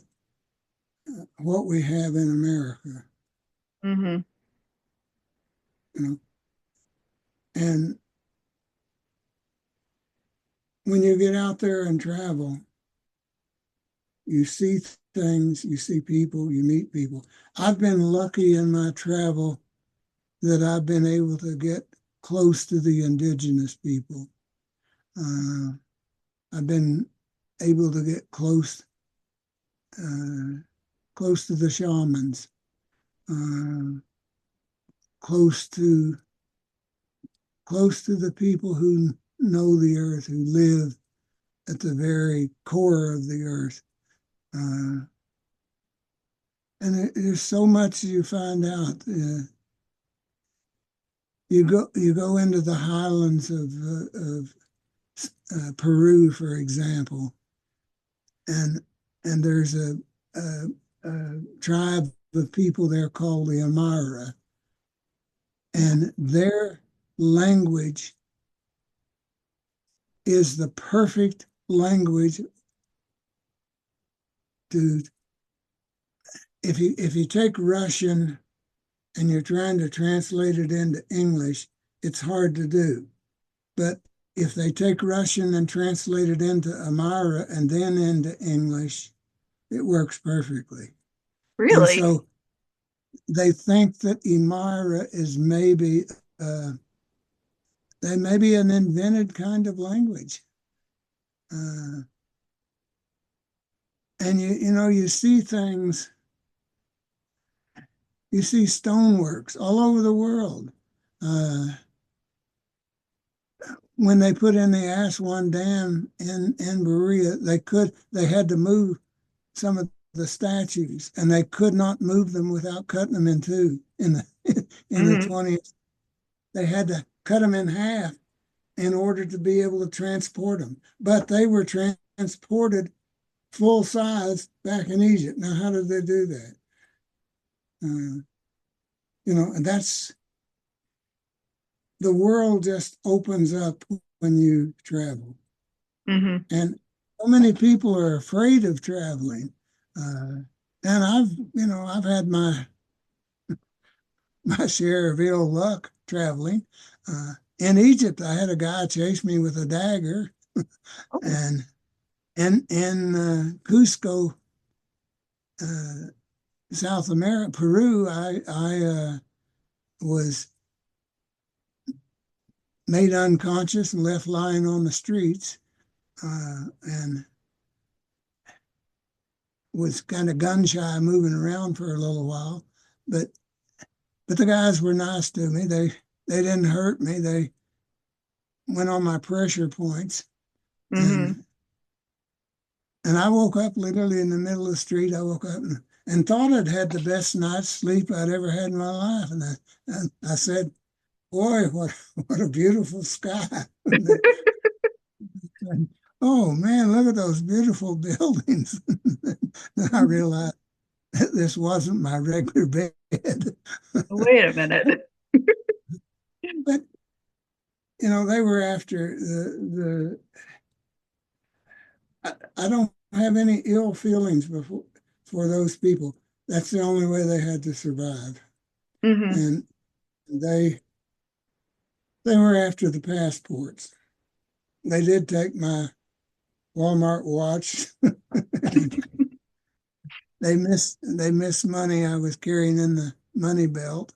what we have in America. Hmm. You know, and when you get out there and travel, you see things, you see people, you meet people. I've been lucky in my travel that I've been able to get close to the indigenous people. Uh, I've been able to get uh, close to the shamans, uh, close to the people who know the earth, who live at the very core of the earth. And there's so much you find out. you go into the highlands of Peru, for example, and there's a tribe of people there called the Amara, and their language is the perfect language to, if you take Russian and you're trying to translate it into English, it's hard to do. But if they take Russian and translate it into Amara and then into English, it works perfectly. And Really? so they think that Amara is maybe they may be an invented kind of language. And you see things, you see stoneworks all over the world. When they put in the Aswan Dam in Berea, they had to move some of the statues, and they could not move them without cutting them in two. In the 20th, they had to cut them in half in order to be able to transport them. But they were transported full size back in Egypt. Now, how did they do that? And that's, the world just opens up when you travel. Mm-hmm. And so many people are afraid of traveling. And I've had my share of ill luck traveling. In Egypt, I had a guy chase me with a dagger. Oh. And in Cusco, South America, Peru, I was made unconscious and left lying on the streets, and was kind of gun shy, moving around for a little while. But the guys were nice to me. They didn't hurt me. They went on my pressure points, Mm-hmm. and I woke up literally in the middle of the street. I woke up and thought I'd had the best night's sleep I'd ever had in my life. And I said, "Boy, what a beautiful sky." And, oh man, look at those beautiful buildings. Then I realized this wasn't my regular bed. Wait a minute. But they were after the I don't have any ill feelings for those people. That's the only way they had to survive. Mm-hmm. And they were after the passports. They did take my Walmart watch. They missed money I was carrying in the money belt.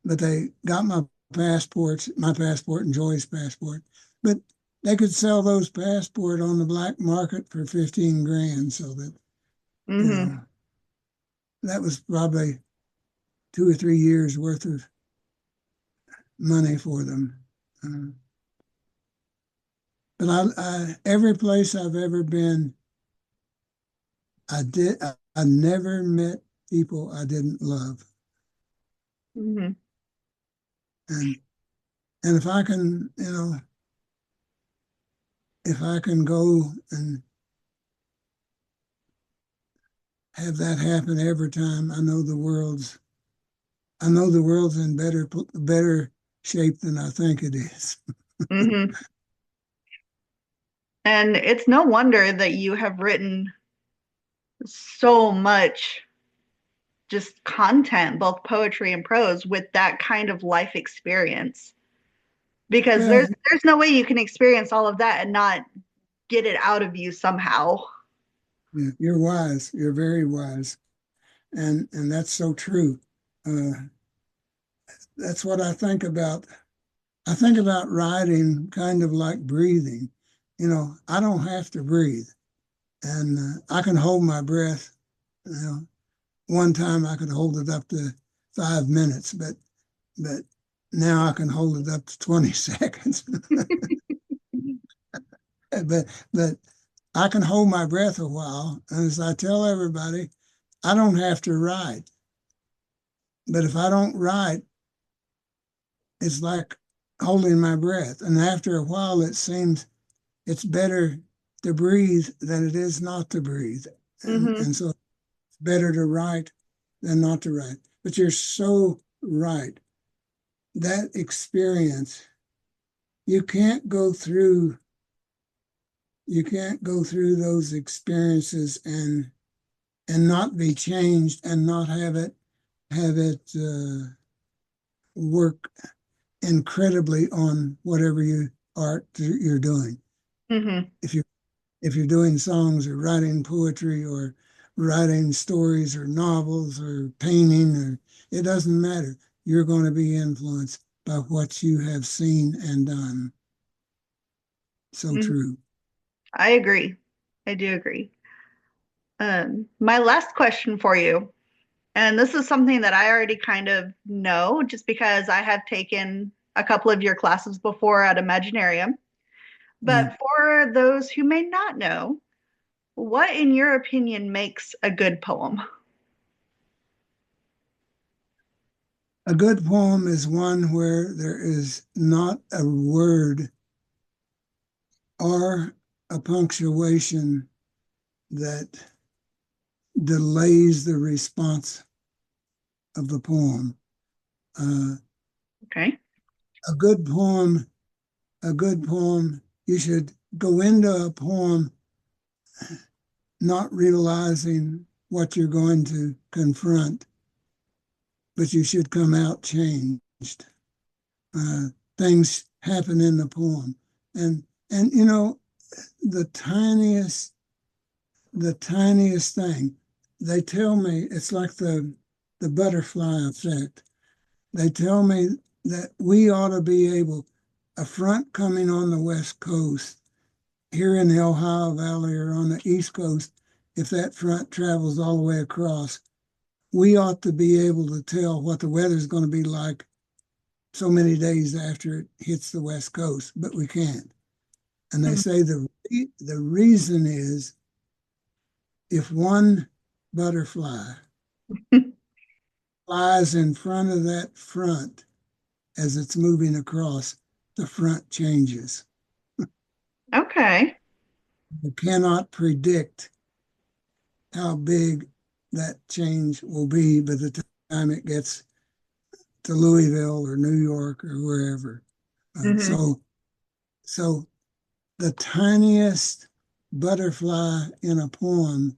But they got my passport and Joy's passport. But they could sell those passport on the black market for 15 grand. So that, Mm-hmm. that was probably 2 or 3 years worth of money for them. But every place I've ever been, I never met people I didn't love. Mm-hmm. And if I can, if I can go and have that happen every time, I know the world's in better shape than I think it is. Mm-hmm. And it's no wonder that you have written so much just content, both poetry and prose, with that kind of life experience. Because Well, there's no way you can experience all of that and not get it out of you somehow. you're wise. You're very wise, and that's so true. That's what I think about. I think about writing kind of like breathing. I don't have to breathe, and I can hold my breath. One time I could hold it up to 5 minutes, but now I can hold it up to 20 seconds. but I can hold my breath a while. And as I tell everybody, I don't have to write. But if I don't write, it's like holding my breath. And after a while, it seems it's better to breathe than it is not to breathe. And so it's better to write than not to write. But you're so right. That experience, you can't go through those experiences and not be changed and not have it work incredibly on whatever art you're doing. If you're doing songs or writing poetry or writing stories or novels or painting, or it doesn't matter. You're going to be influenced by what you have seen and done. So true. I agree. I do agree. My last question for you, and this is something that I already kind of know just because I have taken a couple of your classes before at Imaginarium. But for those who may not know, what, in your opinion, makes a good poem? A good poem is one where there is not a word or a punctuation that delays the response of the poem. Okay. A good poem, you should go into a poem not realizing what you're going to confront, but you should come out changed. Things happen in the poem. And you know, the tiniest thing, they tell me, it's like the butterfly effect. They tell me that we ought to be able, a front coming on the West Coast, here in the Ohio Valley or on the East Coast, if that front travels all the way across, we ought to be able to tell what the weather's going to be like so many days after it hits the West Coast, but we can't. And they say the reason is if one butterfly flies in front of that front as it's moving across, the front changes. Okay. You cannot predict how big that change will be by the time it gets to Louisville or New York or wherever. So the tiniest butterfly in a poem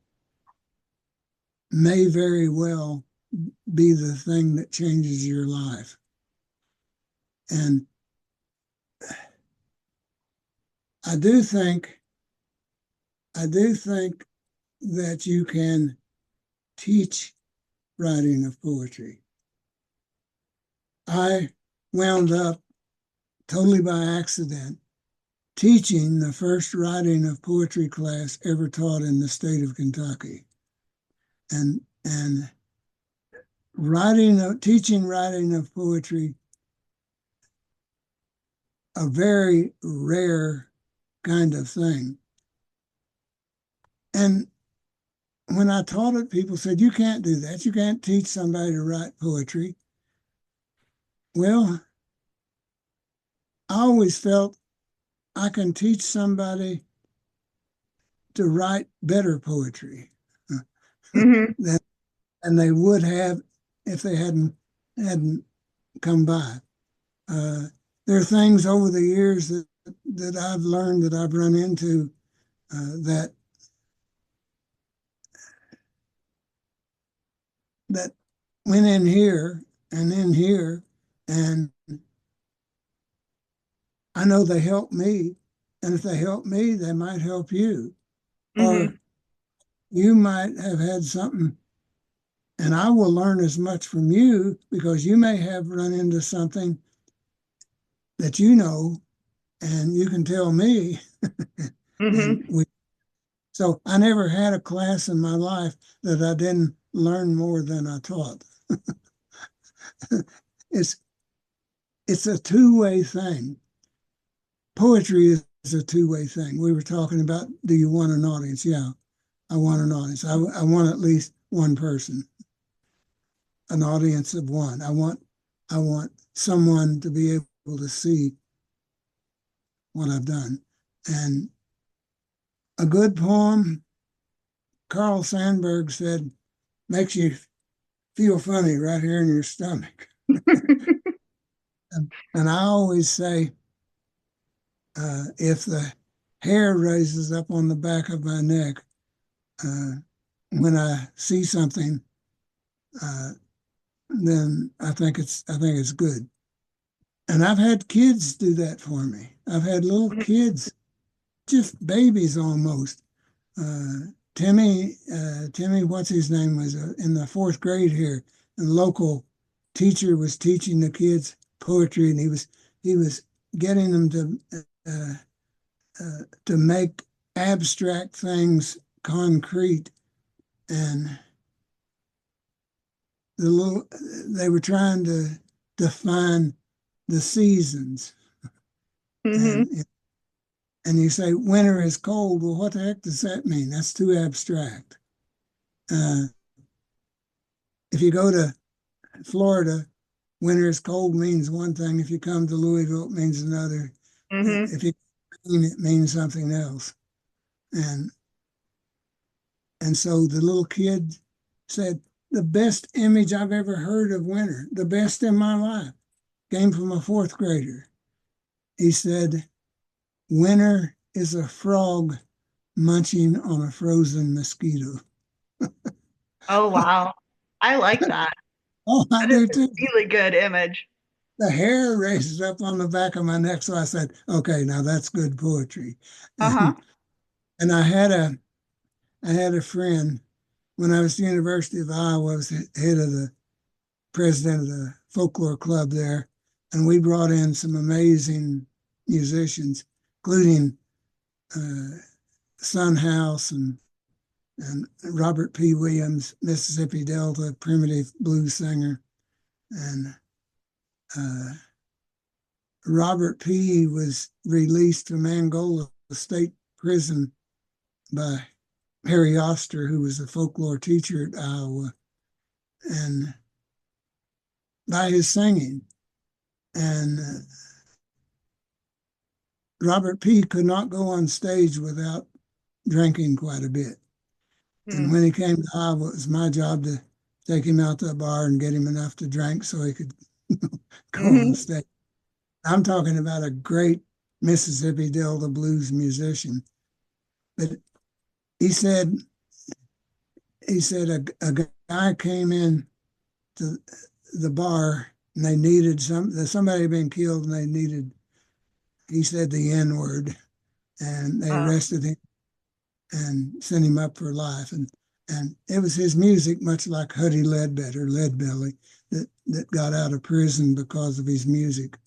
may very well be the thing that changes your life. And I do think that you can teach writing of poetry. I wound up totally by accident teaching the first writing of poetry class ever taught in the state of Kentucky. And teaching writing of poetry, a very rare kind of thing. And when I taught it, people said, you can't do that. You can't teach somebody to write poetry. Well, I always felt I can teach somebody to write better poetry than they would have if they hadn't come by. There are things over the years that I've learned, that I've run into, that went in here and in here, and I know they help me, and if they help me, they might help you. Or you might have had something, and I will learn as much from you because you may have run into something that you know, and you can tell me. So I never had a class in my life that I didn't learn more than I taught. It's a two-way thing. Poetry is a two-way thing. We were talking about, do you want an audience? Yeah, I want an audience. I want at least one person, an audience of one. I I want someone to be able to see what I've done. And a good poem, Carl Sandburg said, makes you feel funny right here in your stomach. And I always say, if the hair raises up on the back of my neck when I see something, then I think it's good. And I've had kids do that for me. I've had little kids, just babies almost. Timmy, what's his name, was in the fourth grade here, and the local teacher was teaching the kids poetry, and he was getting them to make abstract things concrete, and they were trying to define the seasons. Mm-hmm. And you say winter is cold. Well, what the heck does that mean? That's too abstract. If you go to Florida, winter is cold means one thing. If you come to Louisville, it means another. Mm-hmm. If you it means something else. And so the little kid said, the best image I've ever heard of winter, the best in my life, came from a fourth grader. He said, winter is a frog munching on a frozen mosquito. Oh, wow. I like that. Oh, I That is do a too. really good image. The hair raises up on the back of my neck. So I said, okay, now that's good poetry. Uh-huh. And I had a friend when I was at the University of Iowa. I was head of the president of the folklore club there. And we brought in some amazing musicians, including Son House and Robert P. Williams, Mississippi Delta primitive blues singer. And Robert P. was released from Angola State Prison by Harry Oster, who was a folklore teacher at Iowa, and by his singing. And Robert P. could not go on stage without drinking quite a bit. And when he came to Iowa, it was my job to take him out to a bar and get him enough to drink so he could go on stage. I'm talking about a great Mississippi Delta blues musician. But he said a guy came in to the bar and they needed somebody had been killed and they needed, he said the N word, and they arrested him and sent him up for life. And it was his music, much like Huddie Ledbetter, Leadbelly, that got out of prison because of his music.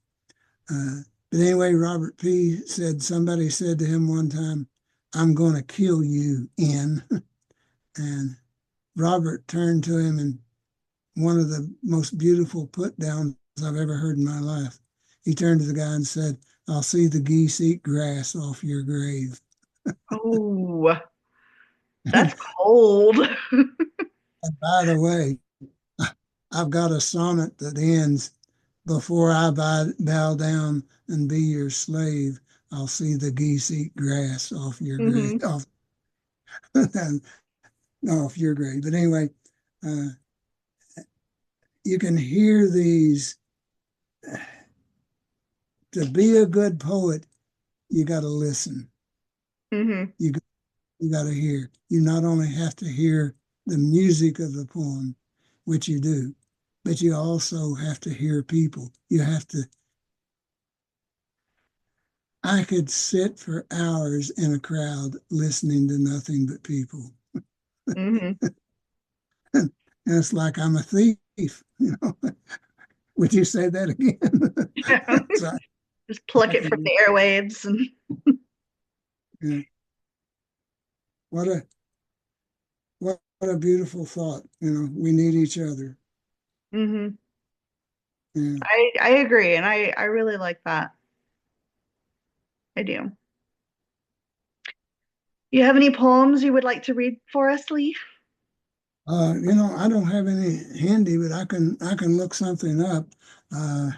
But anyway, Robert P. said, somebody said to him one time, I'm going to kill you, N. And Robert turned to him and one of the most beautiful put downs I've ever heard in my life. He turned to the guy and said, I'll see the geese eat grass off your grave. Oh, that's cold. And by the way, I've got a sonnet that ends, before I bow down and be your slave, I'll see the geese eat grass off your grave, off your grave. But anyway, you can hear these. To be a good poet, you got to listen. You got to hear. You not only have to hear the music of the poem, which you do, but you also have to hear people. You have to. I could sit for hours in a crowd listening to nothing but people. And it's like I'm a thief, you know. Would you say that again? Yeah. Just pluck it from the airwaves. Yeah. What a beautiful thought. You know, we need each other. Yeah. I agree, and I really like that. I do. You have any poems you would like to read for us, Lee? You know, I don't have any handy, but I can look something up. Uh,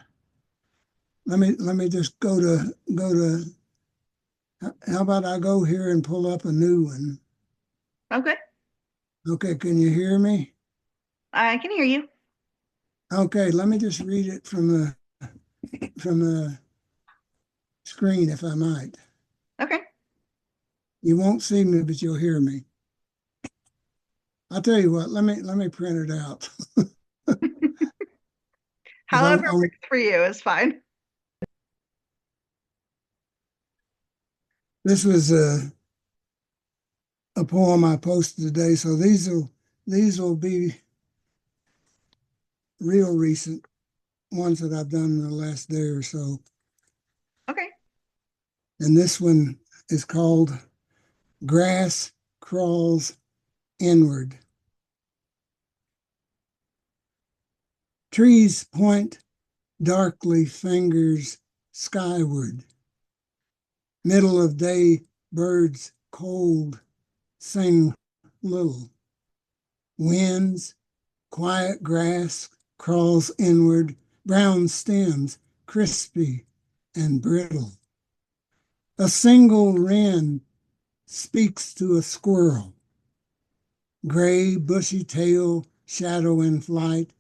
let me just go to. How about I go here and pull up a new one? Okay. Okay, can you hear me? I can hear you. Okay, let me just read it from the screen, if I might. Okay. You won't see me, but you'll hear me. I'll tell you what. Let me print it out. However works for you is fine. This was a poem I posted today, so these will be real recent ones that I've done in the last day or so. Okay. And this one is called Grass Crawls Inward. Trees point darkly fingers skyward. Middle of day birds cold sing little. Winds, quiet grass crawls inward, brown stems crispy and brittle. A single wren speaks to a squirrel. Gray, bushy tail, shadow in flight.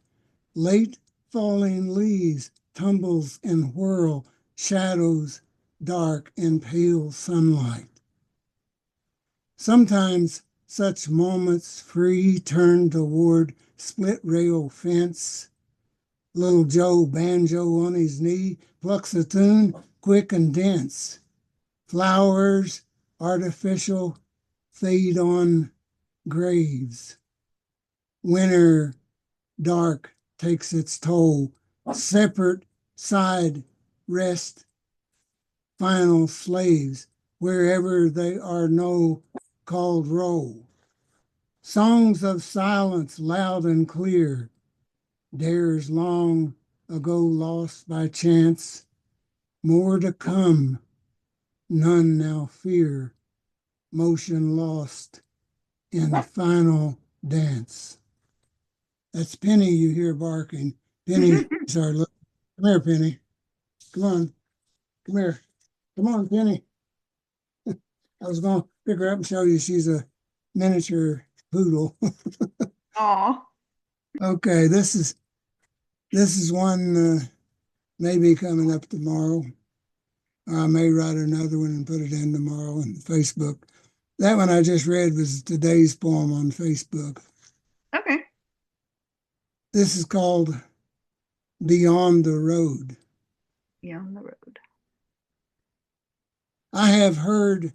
Late falling leaves tumbles and whirl, shadows dark in pale sunlight. Sometimes such moments free turn toward split rail fence. Little Joe, banjo on his knee, plucks a tune quick and dense. Flowers, artificial, fade on graves. Winter, dark, takes its toll. Separate side rest, final slaves, wherever they are no called roll. Songs of silence loud and clear, dares long ago lost by chance, more to come, none now fear, motion lost in the final dance. That's Penny you hear barking. Penny's our little, come here, Penny. Come on, come here. Come on, Penny. I was going to pick her up and show you she's a miniature poodle. Aw. Okay, this is one maybe coming up tomorrow. I may write another one and put it in tomorrow on Facebook. That one I just read was today's poem on Facebook. Okay. This is called Beyond the Road. Beyond the road. I have heard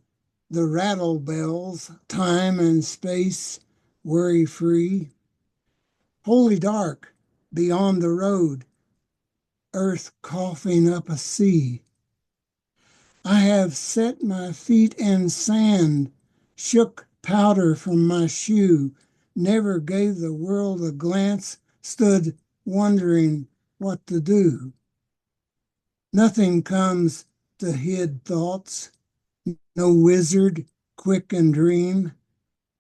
the rattle bells, time and space, worry free. Holy dark, beyond the road, earth coughing up a sea. I have set my feet in sand, shook powder from my shoe, never gave the world a glance, stood wondering what to do. Nothing comes to hid thoughts, no wizard, quick and dream.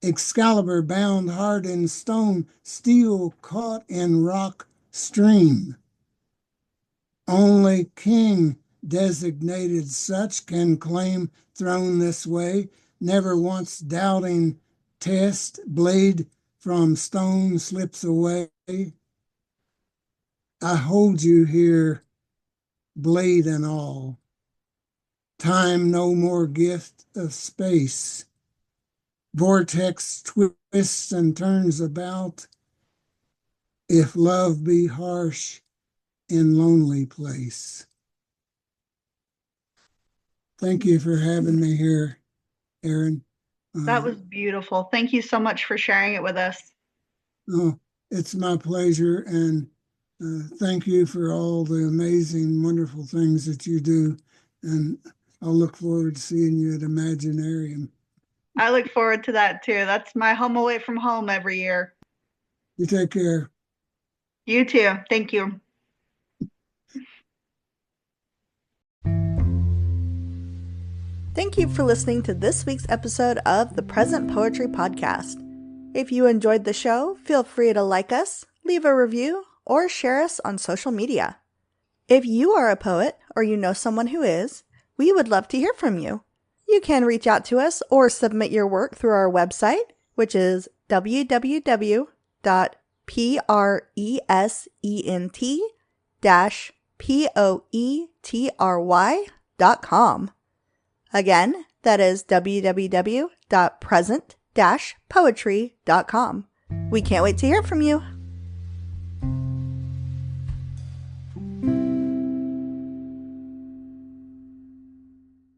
Excalibur bound hard in stone, steel caught in rock stream. Only king designated such can claim throne this way, never once doubting test, blade from stone slips away. I hold you here, blade and all. Time no more gift of space. Vortex twists and turns about. If love be harsh in lonely place. Thank you for having me here, Erin. That was beautiful. Thank you so much for sharing it with us. Oh, it's my pleasure, and thank you for all the amazing, wonderful things that you do. And I'll look forward to seeing you at Imaginarium. I look forward to that too. That's my home away from home every year. You take care. You too. Thank you. Thank you for listening to this week's episode of the Present Poetry Podcast. If you enjoyed the show, feel free to like us, leave a review, or share us on social media. If you are a poet or you know someone who is, we would love to hear from you. You can reach out to us or submit your work through our website, which is www.present-poetry.com. Again, that is www.present-poetry.com. We can't wait to hear from you.